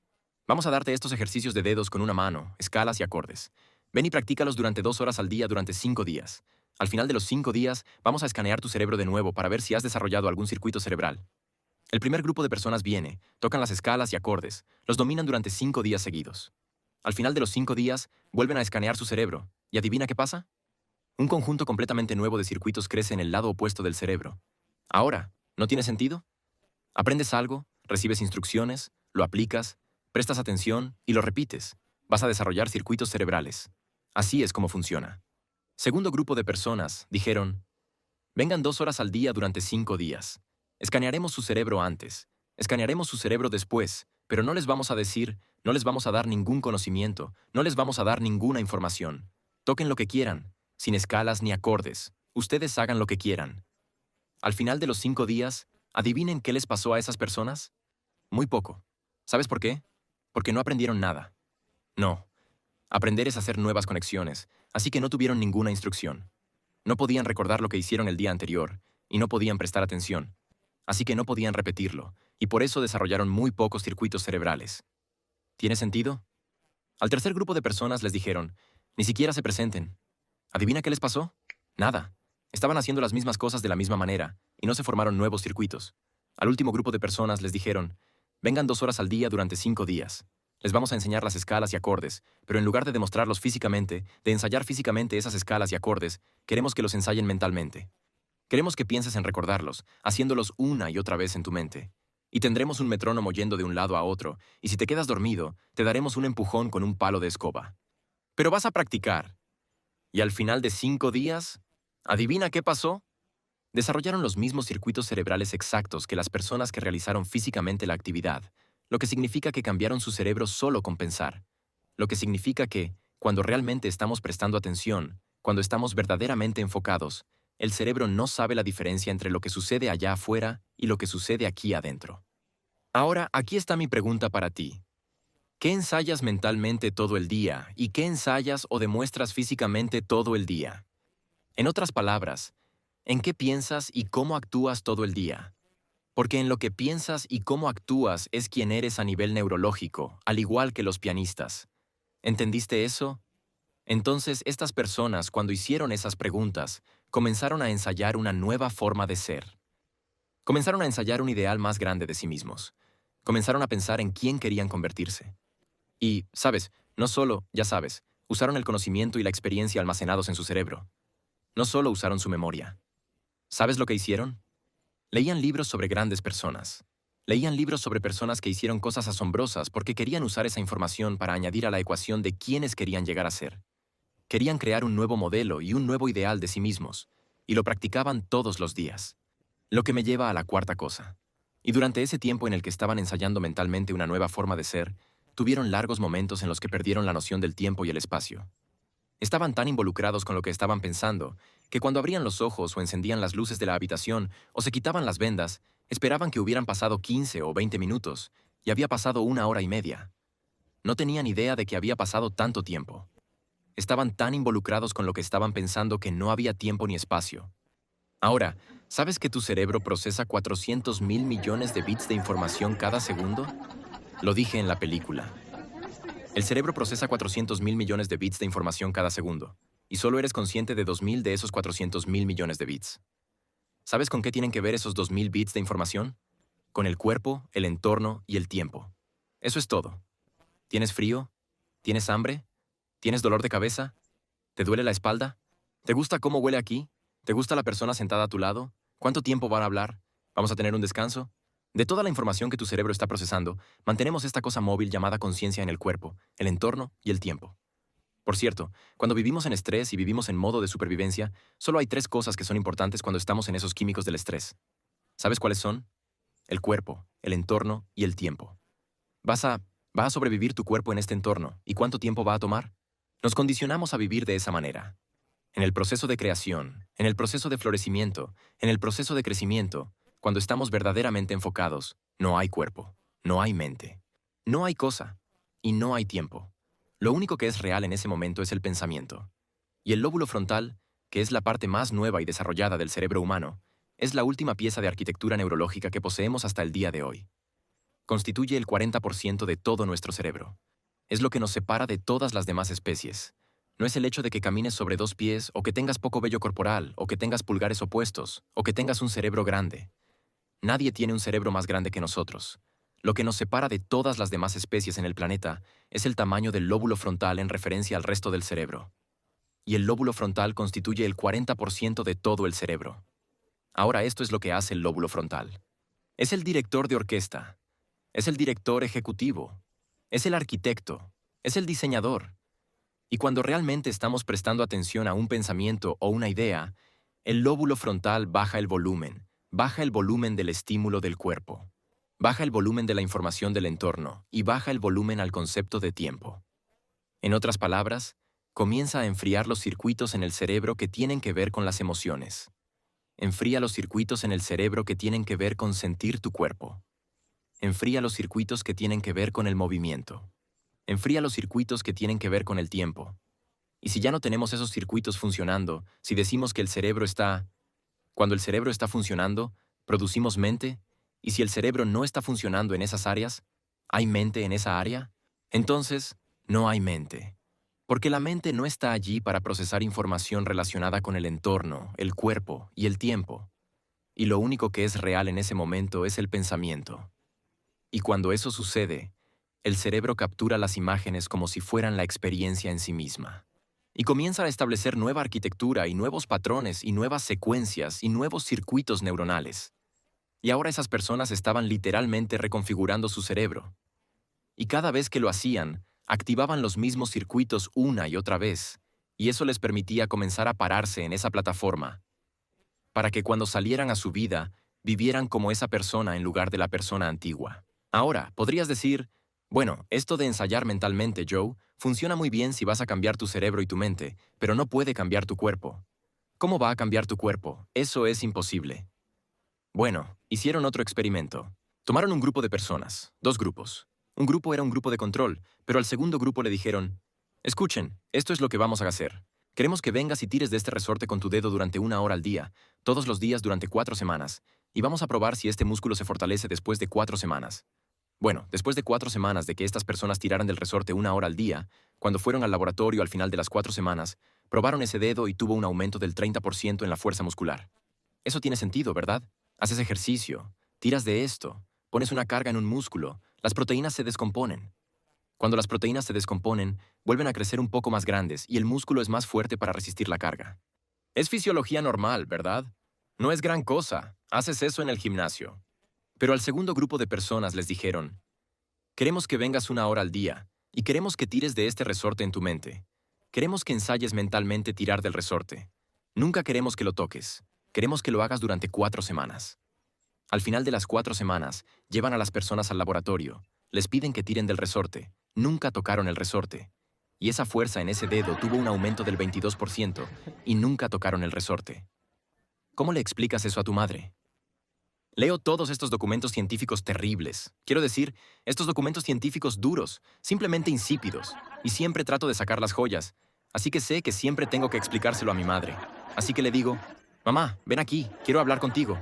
Vamos a darte estos ejercicios de dedos con una mano, escalas y acordes. Ven y practícalos durante 2 horas al día durante 5 días. Al final de los 5 días, vamos a escanear tu cerebro de nuevo para ver si has desarrollado algún circuito cerebral. El primer grupo de personas viene, tocan las escalas y acordes, los dominan durante 5 días seguidos. Al final de los 5 días, vuelven a escanear su cerebro. ¿Y adivina qué pasa? Un conjunto completamente nuevo de circuitos crece en el lado opuesto del cerebro. Ahora, ¿no tiene sentido? Aprendes algo, recibes instrucciones, lo aplicas, prestas atención y lo repites. Vas a desarrollar circuitos cerebrales. Así es como funciona. Segundo grupo de personas dijeron, vengan 2 horas al día durante 5 días. Escanearemos su cerebro antes, escanearemos su cerebro después, pero no les vamos a decir, no les vamos a dar ningún conocimiento, no les vamos a dar ninguna información. Toquen lo que quieran, sin escalas ni acordes. Ustedes hagan lo que quieran. Al final de los 5 días, ¿adivinen qué les pasó a esas personas? Muy poco. ¿Sabes por qué? Porque no aprendieron nada. No. Aprender es hacer nuevas conexiones, así que no tuvieron ninguna instrucción. No podían recordar lo que hicieron el día anterior, y no podían prestar atención. Así que no podían repetirlo, y por eso desarrollaron muy pocos circuitos cerebrales. ¿Tiene sentido? Al tercer grupo de personas les dijeron, ni siquiera se presenten. ¿Adivina qué les pasó? Nada. Estaban haciendo las mismas cosas de la misma manera, y no se formaron nuevos circuitos. Al último grupo de personas les dijeron, vengan 2 horas al día durante 5 días. Les vamos a enseñar las escalas y acordes, pero en lugar de demostrarlos físicamente, de ensayar físicamente esas escalas y acordes, queremos que los ensayen mentalmente. Queremos que pienses en recordarlos, haciéndolos una y otra vez en tu mente. Y tendremos un metrónomo yendo de un lado a otro, y si te quedas dormido, te daremos un empujón con un palo de escoba. Pero vas a practicar. Y al final de 5 días, ¿adivina qué pasó? Desarrollaron los mismos circuitos cerebrales exactos que las personas que realizaron físicamente la actividad, lo que significa que cambiaron su cerebro solo con pensar. Lo que significa que, cuando realmente estamos prestando atención, cuando estamos verdaderamente enfocados, el cerebro no sabe la diferencia entre lo que sucede allá afuera y lo que sucede aquí adentro. Ahora, aquí está mi pregunta para ti. ¿Qué ensayas mentalmente todo el día y qué ensayas o demuestras físicamente todo el día? En otras palabras, ¿en qué piensas y cómo actúas todo el día? Porque en lo que piensas y cómo actúas es quien eres a nivel neurológico, al igual que los pianistas. ¿Entendiste eso? Entonces, estas personas, cuando hicieron esas preguntas, comenzaron a ensayar una nueva forma de ser. Comenzaron a ensayar un ideal más grande de sí mismos. Comenzaron a pensar en quién querían convertirse. Y, ¿sabes? No solo, ya sabes, usaron el conocimiento y la experiencia almacenados en su cerebro. No solo usaron su memoria. ¿Sabes lo que hicieron? Leían libros sobre grandes personas. Leían libros sobre personas que hicieron cosas asombrosas porque querían usar esa información para añadir a la ecuación de quiénes querían llegar a ser. Querían crear un nuevo modelo y un nuevo ideal de sí mismos, y lo practicaban todos los días. Lo que me lleva a la cuarta cosa. Y durante ese tiempo en el que estaban ensayando mentalmente una nueva forma de ser, tuvieron largos momentos en los que perdieron la noción del tiempo y el espacio. Estaban tan involucrados con lo que estaban pensando, que cuando abrían los ojos o encendían las luces de la habitación o se quitaban las vendas, esperaban que hubieran pasado 15 o 20 minutos, y había pasado 1 hora y media. No tenían idea de que había pasado tanto tiempo. Estaban tan involucrados con lo que estaban pensando que no había tiempo ni espacio. Ahora, ¿sabes que tu cerebro procesa 400.000 millones de bits de información cada segundo? Lo dije en la película. El cerebro procesa 400.000 millones de bits de información cada segundo, y solo eres consciente de 2.000 de esos 400.000 millones de bits. ¿Sabes con qué tienen que ver esos 2.000 bits de información? Con el cuerpo, el entorno y el tiempo. Eso es todo. ¿Tienes frío? ¿Tienes hambre? ¿Tienes dolor de cabeza? ¿Te duele la espalda? ¿Te gusta cómo huele aquí? ¿Te gusta la persona sentada a tu lado? ¿Cuánto tiempo van a hablar? ¿Vamos a tener un descanso? De toda la información que tu cerebro está procesando, mantenemos esta cosa móvil llamada conciencia en el cuerpo, el entorno y el tiempo. Por cierto, cuando vivimos en estrés y vivimos en modo de supervivencia, solo hay 3 cosas que son importantes cuando estamos en esos químicos del estrés. ¿Sabes cuáles son? El cuerpo, el entorno y el tiempo. Va a sobrevivir tu cuerpo en este entorno, ¿y cuánto tiempo va a tomar? Nos condicionamos a vivir de esa manera. En el proceso de creación, en el proceso de florecimiento, en el proceso de crecimiento, cuando estamos verdaderamente enfocados, no hay cuerpo, no hay mente, no hay cosa y no hay tiempo. Lo único que es real en ese momento es el pensamiento. Y el lóbulo frontal, que es la parte más nueva y desarrollada del cerebro humano, es la última pieza de arquitectura neurológica que poseemos hasta el día de hoy. constituye el 40% de todo nuestro cerebro. Es lo que nos separa de todas las demás especies. No es el hecho de que camines sobre 2 pies, o que tengas poco vello corporal, o que tengas pulgares opuestos, o que tengas un cerebro grande. Nadie tiene un cerebro más grande que nosotros. Lo que nos separa de todas las demás especies en el planeta es el tamaño del lóbulo frontal en referencia al resto del cerebro. Y el lóbulo frontal constituye el 40% de todo el cerebro. Ahora esto es lo que hace el lóbulo frontal. Es el director de orquesta. Es el director ejecutivo. Es el arquitecto. Es el diseñador. Y cuando realmente estamos prestando atención a un pensamiento o una idea, el lóbulo frontal baja el volumen del estímulo del cuerpo, baja el volumen de la información del entorno y baja el volumen al concepto de tiempo. En otras palabras, comienza a enfriar los circuitos en el cerebro que tienen que ver con las emociones. Enfría los circuitos en el cerebro que tienen que ver con sentir tu cuerpo. Enfría los circuitos que tienen que ver con el movimiento. Enfría los circuitos que tienen que ver con el tiempo. Y si ya no tenemos esos circuitos funcionando, si decimos que cuando el cerebro está funcionando, producimos mente, y si el cerebro no está funcionando en esas áreas, ¿hay mente en esa área? Entonces, no hay mente. Porque la mente no está allí para procesar información relacionada con el entorno, el cuerpo y el tiempo. Y lo único que es real en ese momento es el pensamiento. Y cuando eso sucede, el cerebro captura las imágenes como si fueran la experiencia en sí misma. Y comienza a establecer nueva arquitectura y nuevos patrones y nuevas secuencias y nuevos circuitos neuronales. Y ahora esas personas estaban literalmente reconfigurando su cerebro. Y cada vez que lo hacían, activaban los mismos circuitos una y otra vez, y eso les permitía comenzar a pararse en esa plataforma, para que cuando salieran a su vida, vivieran como esa persona en lugar de la persona antigua. Ahora, podrías decir, bueno, esto de ensayar mentalmente, Joe, funciona muy bien si vas a cambiar tu cerebro y tu mente, pero no puede cambiar tu cuerpo. ¿Cómo va a cambiar tu cuerpo? Eso es imposible. Bueno, hicieron otro experimento. Tomaron un grupo de personas, 2 grupos. Un grupo era un grupo de control, pero al segundo grupo le dijeron, escuchen, esto es lo que vamos a hacer. Queremos que vengas y tires de este resorte con tu dedo durante 1 hora al día, todos los días durante 4 semanas, y vamos a probar si este músculo se fortalece después de 4 semanas. Bueno, después de 4 semanas de que estas personas tiraran del resorte 1 hora al día, cuando fueron al laboratorio al final de las 4 semanas, probaron ese dedo y tuvo un aumento del 30% en la fuerza muscular. Eso tiene sentido, ¿verdad? Haces ejercicio, tiras de esto, pones una carga en un músculo, las proteínas se descomponen. Cuando las proteínas se descomponen, vuelven a crecer un poco más grandes y el músculo es más fuerte para resistir la carga. Es fisiología normal, ¿verdad? No es gran cosa, haces eso en el gimnasio. Pero al segundo grupo de personas les dijeron, queremos que vengas 1 hora al día y queremos que tires de este resorte en tu mente. Queremos que ensayes mentalmente tirar del resorte. Nunca queremos que lo toques. Queremos que lo hagas durante 4 semanas. Al final de las 4 semanas, llevan a las personas al laboratorio, les piden que tiren del resorte. Nunca tocaron el resorte. Y esa fuerza en ese dedo tuvo un aumento del 22% y nunca tocaron el resorte. ¿Cómo le explicas eso a tu madre? Leo todos estos documentos científicos terribles. Quiero decir, estos documentos científicos duros, simplemente insípidos, y siempre trato de sacar las joyas. Así que sé que siempre tengo que explicárselo a mi madre. Así que le digo, mamá, ven aquí, quiero hablar contigo.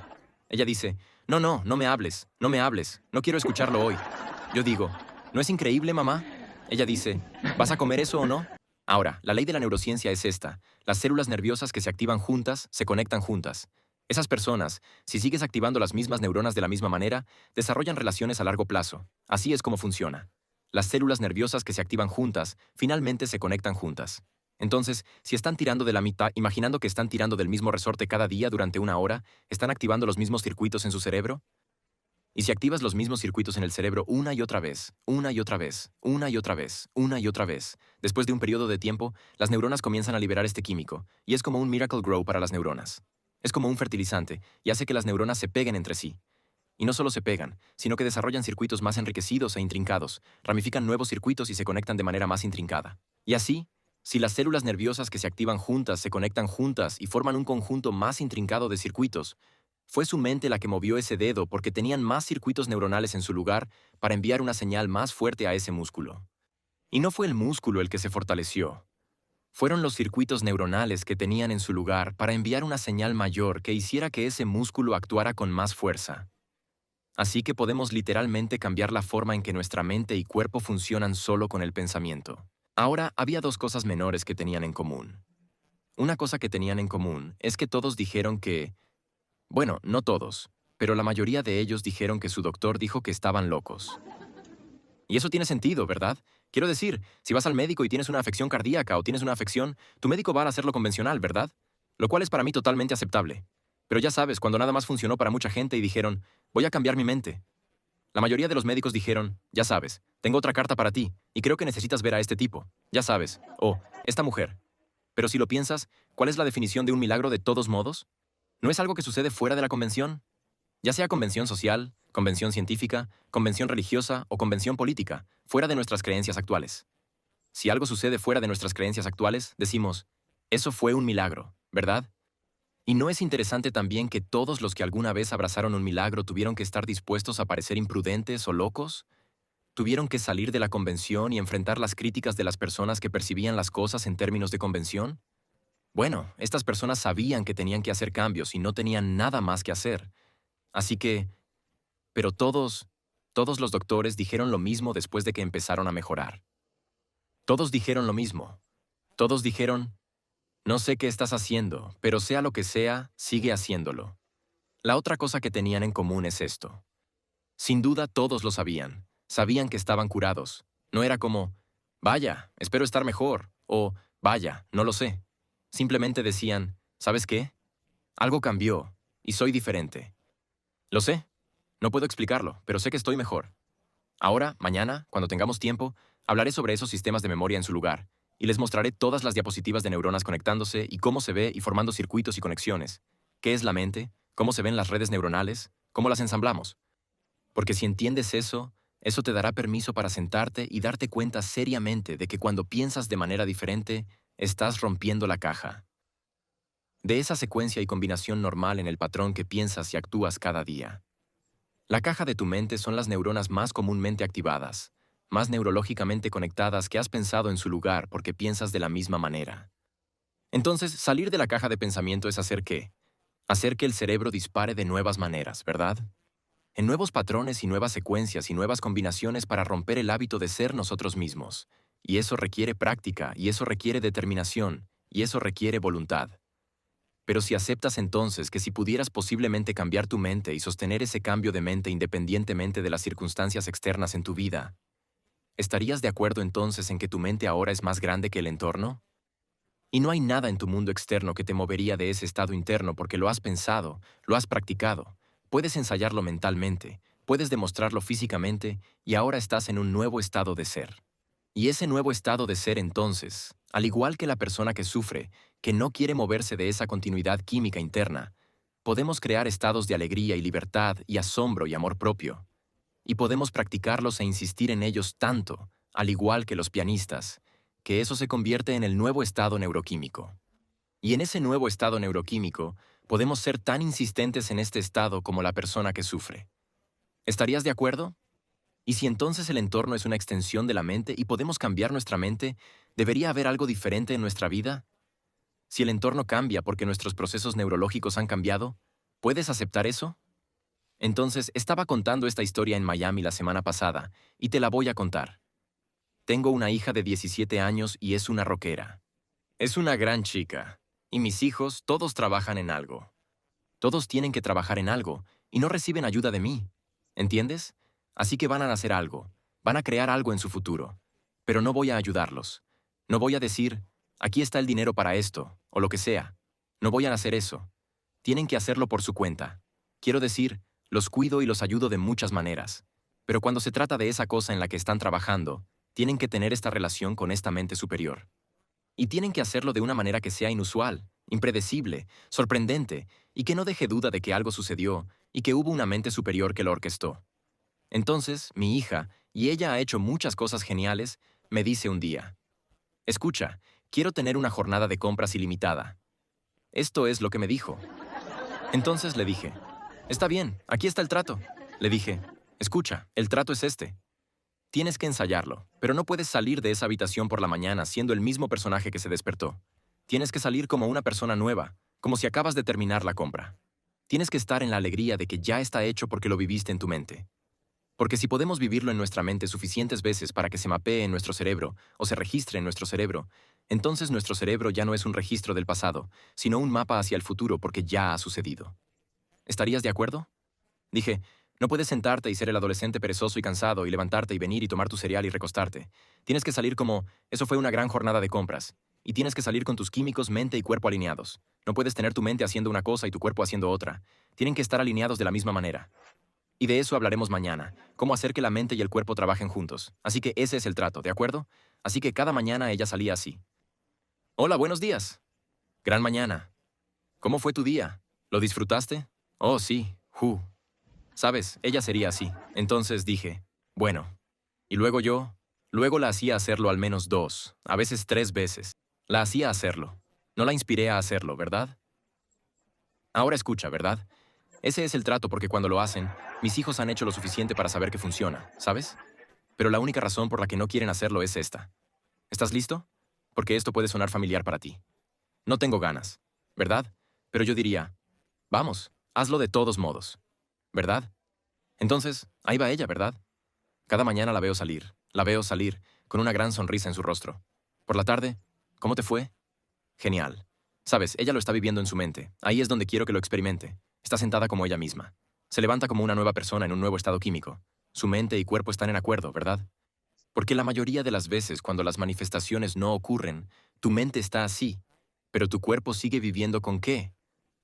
Ella dice, no me hables, no quiero escucharlo hoy. Yo digo, ¿no es increíble, mamá? Ella dice, ¿vas a comer eso o no? Ahora, la ley de la neurociencia es esta. Las células nerviosas que se activan juntas, se conectan juntas. Esas personas, si sigues activando las mismas neuronas de la misma manera, desarrollan relaciones a largo plazo. Así es como funciona. Las células nerviosas que se activan juntas, finalmente se conectan juntas. Entonces, si están tirando de la mitad, imaginando que están tirando del mismo resorte cada día durante 1 hora, ¿están activando los mismos circuitos en su cerebro? Y si activas los mismos circuitos en el cerebro una y otra vez, una y otra vez, una y otra vez, una y otra vez, después de un periodo de tiempo, las neuronas comienzan a liberar este químico, y es como un miracle grow para las neuronas. Es como un fertilizante, y hace que las neuronas se peguen entre sí. Y no solo se pegan, sino que desarrollan circuitos más enriquecidos e intrincados, ramifican nuevos circuitos y se conectan de manera más intrincada. Y así, si las células nerviosas que se activan juntas se conectan juntas y forman un conjunto más intrincado de circuitos, fue su mente la que movió ese dedo porque tenían más circuitos neuronales en su lugar para enviar una señal más fuerte a ese músculo. Y no fue el músculo el que se fortaleció. Fueron los circuitos neuronales que tenían en su lugar para enviar una señal mayor que hiciera que ese músculo actuara con más fuerza. Así que podemos literalmente cambiar la forma en que nuestra mente y cuerpo funcionan solo con el pensamiento. Ahora, había dos cosas menores que tenían en común. Una cosa que tenían en común es que todos dijeron que... Bueno, no todos, pero la mayoría de ellos dijeron que su doctor dijo que estaban locos. Y eso tiene sentido, ¿verdad? Quiero decir, si vas al médico y tienes una afección cardíaca o tienes una afección, tu médico va a hacer lo convencional, ¿verdad? Lo cual es para mí totalmente aceptable. Pero ya sabes, cuando nada más funcionó para mucha gente y dijeron, voy a cambiar mi mente. La mayoría de los médicos dijeron, ya sabes, tengo otra carta para ti, y creo que necesitas ver a este tipo, ya sabes, o esta mujer. Pero si lo piensas, ¿cuál es la definición de un milagro de todos modos? ¿No es algo que sucede fuera de la convención? Ya sea convención social, convención científica, convención religiosa o convención política, fuera de nuestras creencias actuales. Si algo sucede fuera de nuestras creencias actuales, decimos, eso fue un milagro, ¿verdad? ¿Y no es interesante también que todos los que alguna vez abrazaron un milagro tuvieron que estar dispuestos a parecer imprudentes o locos? ¿Tuvieron que salir de la convención y enfrentar las críticas de las personas que percibían las cosas en términos de convención? Bueno, estas personas sabían que tenían que hacer cambios y no tenían nada más que hacer. Así que... Pero todos los doctores dijeron lo mismo después de que empezaron a mejorar. Todos dijeron lo mismo. Todos dijeron, no sé qué estás haciendo, pero sea lo que sea, sigue haciéndolo. La otra cosa que tenían en común es esto. Sin duda todos lo sabían. Sabían que estaban curados. No era como, vaya, espero estar mejor, o vaya, no lo sé. Simplemente decían, ¿sabes qué? Algo cambió, y soy diferente. Lo sé. No puedo explicarlo, pero sé que estoy mejor. Ahora, mañana, cuando tengamos tiempo, hablaré sobre esos sistemas de memoria en su lugar, y les mostraré todas las diapositivas de neuronas conectándose y cómo se ve y formando circuitos y conexiones. ¿Qué es la mente? ¿Cómo se ven las redes neuronales? ¿Cómo las ensamblamos? Porque si entiendes eso, eso te dará permiso para sentarte y darte cuenta seriamente de que cuando piensas de manera diferente, estás rompiendo la caja. De esa secuencia y combinación normal en el patrón que piensas y actúas cada día. La caja de tu mente son las neuronas más comúnmente activadas, más neurológicamente conectadas que has pensado en su lugar porque piensas de la misma manera. Entonces, salir de la caja de pensamiento es hacer ¿qué? Hacer que el cerebro dispare de nuevas maneras, ¿verdad? En nuevos patrones y nuevas secuencias y nuevas combinaciones para romper el hábito de ser nosotros mismos. Y eso requiere práctica, y eso requiere determinación, y eso requiere voluntad. Pero si aceptas entonces que si pudieras posiblemente cambiar tu mente y sostener ese cambio de mente independientemente de las circunstancias externas en tu vida, ¿estarías de acuerdo entonces en que tu mente ahora es más grande que el entorno? Y no hay nada en tu mundo externo que te movería de ese estado interno porque lo has pensado, lo has practicado, puedes ensayarlo mentalmente, puedes demostrarlo físicamente y ahora estás en un nuevo estado de ser. Y ese nuevo estado de ser entonces, al igual que la persona que sufre, que no quiere moverse de esa continuidad química interna, podemos crear estados de alegría y libertad y asombro y amor propio. Y podemos practicarlos e insistir en ellos tanto, al igual que los pianistas, que eso se convierte en el nuevo estado neuroquímico. Y en ese nuevo estado neuroquímico, podemos ser tan insistentes en este estado como la persona que sufre. ¿Estarías de acuerdo? Y si entonces el entorno es una extensión de la mente y podemos cambiar nuestra mente, ¿debería haber algo diferente en nuestra vida? Si el entorno cambia porque nuestros procesos neurológicos han cambiado, ¿puedes aceptar eso? Entonces, estaba contando esta historia en Miami la semana pasada, y te la voy a contar. Tengo una hija de 17 años y es una rockera. Es una gran chica, y mis hijos todos trabajan en algo. Todos tienen que trabajar en algo, y no reciben ayuda de mí. ¿Entiendes? Así que van a hacer algo, van a crear algo en su futuro. Pero no voy a ayudarlos. No voy a decir, aquí está el dinero para esto, o lo que sea. No voy a hacer eso. Tienen que hacerlo por su cuenta. Quiero decir, los cuido y los ayudo de muchas maneras. Pero cuando se trata de esa cosa en la que están trabajando, tienen que tener esta relación con esta mente superior. Y tienen que hacerlo de una manera que sea inusual, impredecible, sorprendente, y que no deje duda de que algo sucedió y que hubo una mente superior que lo orquestó. Entonces, mi hija, y ella ha hecho muchas cosas geniales, me dice un día, escucha, quiero tener una jornada de compras ilimitada. Esto es lo que me dijo. Entonces le dije, está bien, aquí está el trato. Le dije, escucha, el trato es este. Tienes que ensayarlo, pero no puedes salir de esa habitación por la mañana siendo el mismo personaje que se despertó. Tienes que salir como una persona nueva, como si acabas de terminar la compra. Tienes que estar en la alegría de que ya está hecho porque lo viviste en tu mente. Porque si podemos vivirlo en nuestra mente suficientes veces para que se mapee en nuestro cerebro o se registre en nuestro cerebro, entonces nuestro cerebro ya no es un registro del pasado, sino un mapa hacia el futuro porque ya ha sucedido. ¿Estarías de acuerdo? Dije, no puedes sentarte y ser el adolescente perezoso y cansado y levantarte y venir y tomar tu cereal y recostarte. Tienes que salir como, eso fue una gran jornada de compras. Y tienes que salir con tus químicos, mente y cuerpo alineados. No puedes tener tu mente haciendo una cosa y tu cuerpo haciendo otra. Tienen que estar alineados de la misma manera. Y de eso hablaremos mañana, cómo hacer que la mente y el cuerpo trabajen juntos. Así que ese es el trato, ¿de acuerdo? Así que cada mañana ella salía así. Hola, buenos días. Gran mañana. ¿Cómo fue tu día? ¿Lo disfrutaste? Oh, sí. Sabes, ella sería así. Entonces dije, bueno. Y luego la hacía hacerlo al menos 2, a veces 3 veces. La hacía hacerlo. No la inspiré a hacerlo, ¿verdad? Ahora escucha, ¿verdad? Ese es el trato porque cuando lo hacen, mis hijos han hecho lo suficiente para saber que funciona, ¿sabes? Pero la única razón por la que no quieren hacerlo es esta. ¿Estás listo? Porque esto puede sonar familiar para ti. No tengo ganas, ¿verdad? Pero yo diría, vamos, hazlo de todos modos, ¿verdad? Entonces, ahí va ella, ¿verdad? Cada mañana la veo salir, con una gran sonrisa en su rostro. Por la tarde, ¿cómo te fue? Genial. Sabes, ella lo está viviendo en su mente. Ahí es donde quiero que lo experimente. Está sentada como ella misma. Se levanta como una nueva persona en un nuevo estado químico. Su mente y cuerpo están en acuerdo, ¿verdad? Porque la mayoría de las veces cuando las manifestaciones no ocurren, tu mente está así, pero tu cuerpo sigue viviendo ¿con qué?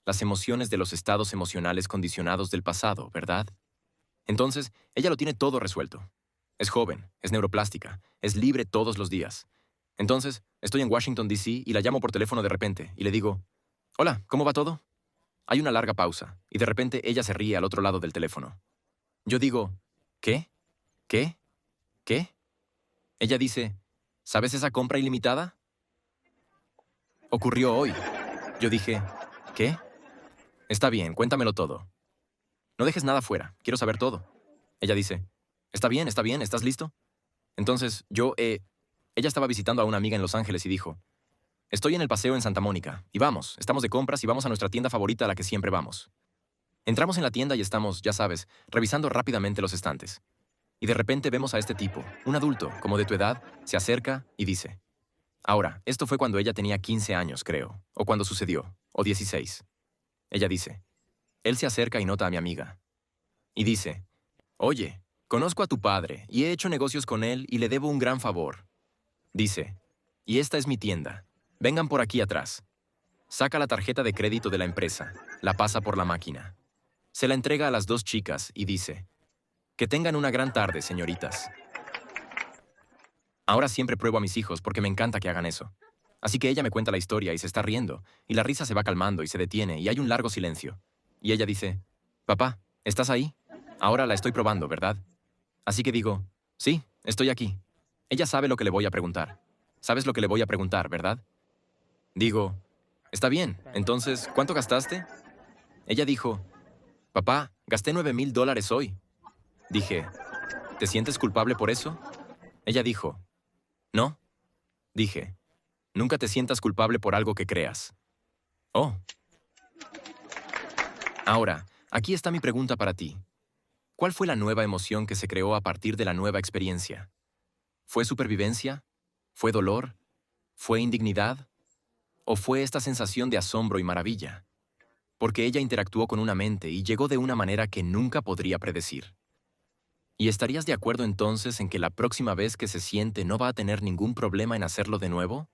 Las emociones de los estados emocionales condicionados del pasado, ¿verdad? Entonces, ella lo tiene todo resuelto. Es joven, es neuroplástica, es libre todos los días. Entonces, estoy en Washington, D.C. y la llamo por teléfono de repente y le digo, hola, ¿cómo va todo? Hay una larga pausa y de repente ella se ríe al otro lado del teléfono. Yo digo, ¿qué? ¿Qué? ¿Qué? Ella dice, ¿sabes esa compra ilimitada? Ocurrió hoy. Yo dije, ¿qué? Está bien, cuéntamelo todo. No dejes nada fuera, quiero saber todo. Ella dice, está bien, ¿estás listo? Entonces, ella estaba visitando a una amiga en Los Ángeles y dijo, estoy en el paseo en Santa Mónica, y vamos, estamos de compras y vamos a nuestra tienda favorita a la que siempre vamos. Entramos en la tienda y estamos, ya sabes, revisando rápidamente los estantes. Y de repente vemos a este tipo, un adulto, como de tu edad, se acerca y dice, ahora, esto fue cuando ella tenía 15 años, creo, o cuando sucedió, o 16. Ella dice, él se acerca y nota a mi amiga. Y dice, oye, conozco a tu padre y he hecho negocios con él y le debo un gran favor. Dice, y esta es mi tienda. Vengan por aquí atrás. Saca la tarjeta de crédito de la empresa, la pasa por la máquina. Se la entrega a las 2 chicas y dice, que tengan una gran tarde, señoritas. Ahora siempre pruebo a mis hijos porque me encanta que hagan eso. Así que ella me cuenta la historia y se está riendo, y la risa se va calmando y se detiene y hay un largo silencio. Y ella dice, papá, ¿estás ahí? Ahora la estoy probando, ¿verdad? Así que digo, sí, estoy aquí. Ella sabe lo que le voy a preguntar. ¿Sabes lo que le voy a preguntar, verdad? Digo, está bien, entonces, ¿cuánto gastaste? Ella dijo, papá, gasté $9,000 hoy. Dije, ¿te sientes culpable por eso? Ella dijo, no. Dije, nunca te sientas culpable por algo que creas. Oh. Ahora, aquí está mi pregunta para ti. ¿Cuál fue la nueva emoción que se creó a partir de la nueva experiencia? ¿Fue supervivencia? ¿Fue dolor? ¿Fue indignidad? ¿O fue esta sensación de asombro y maravilla? Porque ella interactuó con una mente y llegó de una manera que nunca podría predecir. ¿Y estarías de acuerdo entonces en que la próxima vez que se siente no va a tener ningún problema en hacerlo de nuevo?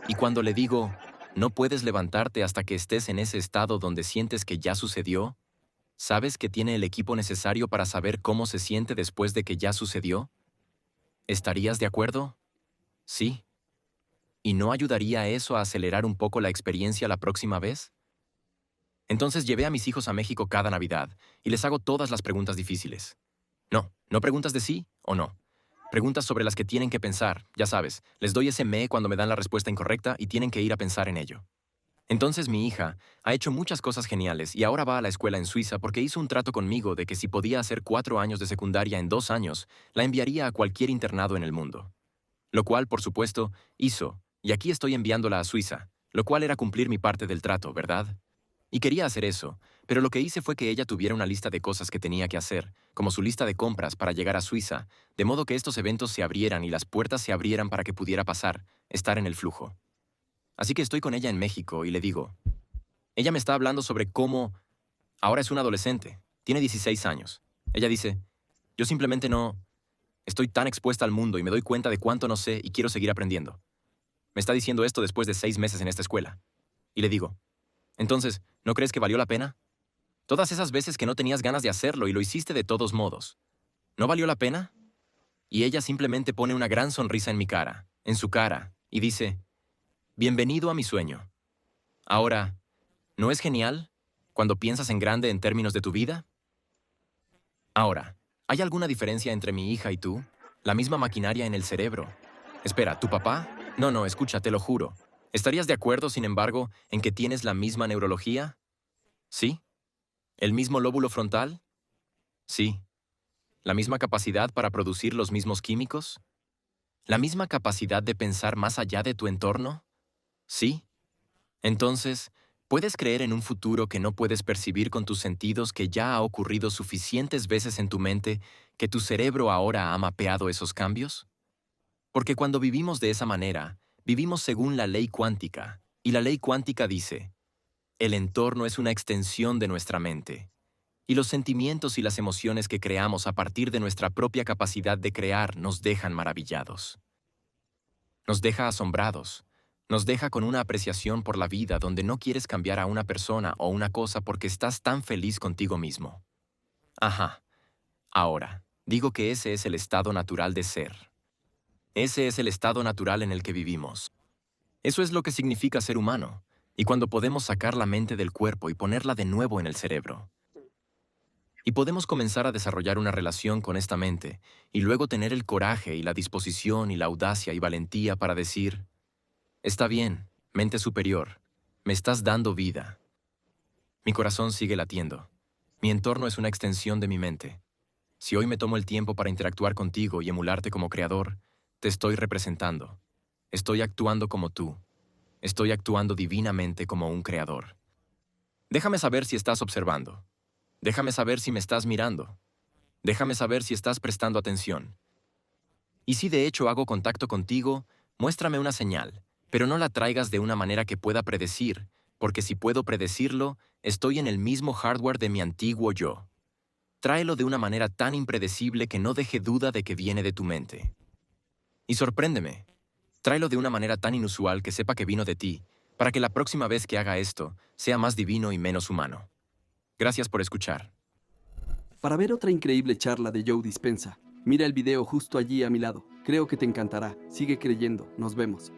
Y cuando le digo, no puedes levantarte hasta que estés en ese estado donde sientes que ya sucedió, ¿sabes que tiene el equipo necesario para saber cómo se siente después de que ya sucedió? ¿Estarías de acuerdo? Sí. ¿Y no ayudaría eso a acelerar un poco la experiencia la próxima vez? Entonces llevé a mis hijos a México cada Navidad y les hago todas las preguntas difíciles. No preguntas de sí o no. Preguntas sobre las que tienen que pensar, ya sabes, les doy ese cuando me dan la respuesta incorrecta y tienen que ir a pensar en ello. Entonces mi hija ha hecho muchas cosas geniales y ahora va a la escuela en Suiza porque hizo un trato conmigo de que si podía hacer 4 años de secundaria en 2 años, la enviaría a cualquier internado en el mundo. Lo cual, por supuesto, hizo, y aquí estoy enviándola a Suiza, lo cual era cumplir mi parte del trato, ¿verdad? Y quería hacer eso, pero lo que hice fue que ella tuviera una lista de cosas que tenía que hacer, como su lista de compras para llegar a Suiza, de modo que estos eventos se abrieran y las puertas se abrieran para que pudiera pasar, estar en el flujo. Así que estoy con ella en México y le digo, ella me está hablando sobre cómo ahora es una adolescente, tiene 16 años. Ella dice, yo simplemente no estoy tan expuesta al mundo y me doy cuenta de cuánto no sé y quiero seguir aprendiendo. Me está diciendo esto después de 6 meses en esta escuela. Y le digo, entonces, ¿no crees que valió la pena? Todas esas veces que no tenías ganas de hacerlo y lo hiciste de todos modos. ¿No valió la pena? Y ella simplemente pone una gran sonrisa en mi cara, en su cara, y dice, bienvenido a mi sueño. Ahora, ¿no es genial cuando piensas en grande en términos de tu vida? Ahora, ¿hay alguna diferencia entre mi hija y tú? La misma maquinaria en el cerebro. Espera, ¿tu papá? No, escucha, te lo juro. ¿Estarías de acuerdo, sin embargo, en que tienes la misma neurología? ¿Sí? ¿El mismo lóbulo frontal? Sí. ¿La misma capacidad para producir los mismos químicos? ¿La misma capacidad de pensar más allá de tu entorno? Sí. Entonces, ¿puedes creer en un futuro que no puedes percibir con tus sentidos que ya ha ocurrido suficientes veces en tu mente que tu cerebro ahora ha mapeado esos cambios? Porque cuando vivimos de esa manera, vivimos según la ley cuántica, y la ley cuántica dice, el entorno es una extensión de nuestra mente, y los sentimientos y las emociones que creamos a partir de nuestra propia capacidad de crear nos dejan maravillados. Nos deja asombrados, nos deja con una apreciación por la vida donde no quieres cambiar a una persona o una cosa porque estás tan feliz contigo mismo. Ajá. Ahora, digo que ese es el estado natural de ser. Ese es el estado natural en el que vivimos. Eso es lo que significa ser humano, y cuando podemos sacar la mente del cuerpo y ponerla de nuevo en el cerebro. Y podemos comenzar a desarrollar una relación con esta mente, y luego tener el coraje y la disposición y la audacia y valentía para decir, está bien, mente superior, me estás dando vida. Mi corazón sigue latiendo. Mi entorno es una extensión de mi mente. Si hoy me tomo el tiempo para interactuar contigo y emularte como creador, te estoy representando. Estoy actuando como tú. Estoy actuando divinamente como un creador. Déjame saber si estás observando. Déjame saber si me estás mirando. Déjame saber si estás prestando atención. Y si de hecho hago contacto contigo, muéstrame una señal, pero no la traigas de una manera que pueda predecir, porque si puedo predecirlo, estoy en el mismo hardware de mi antiguo yo. Tráelo de una manera tan impredecible que no deje duda de que viene de tu mente. Y sorpréndeme. Tráelo de una manera tan inusual que sepa que vino de ti, para que la próxima vez que haga esto, sea más divino y menos humano. Gracias por escuchar. Para ver otra increíble charla de Joe Dispenza, mira el video justo allí a mi lado. Creo que te encantará. Sigue creyendo. Nos vemos.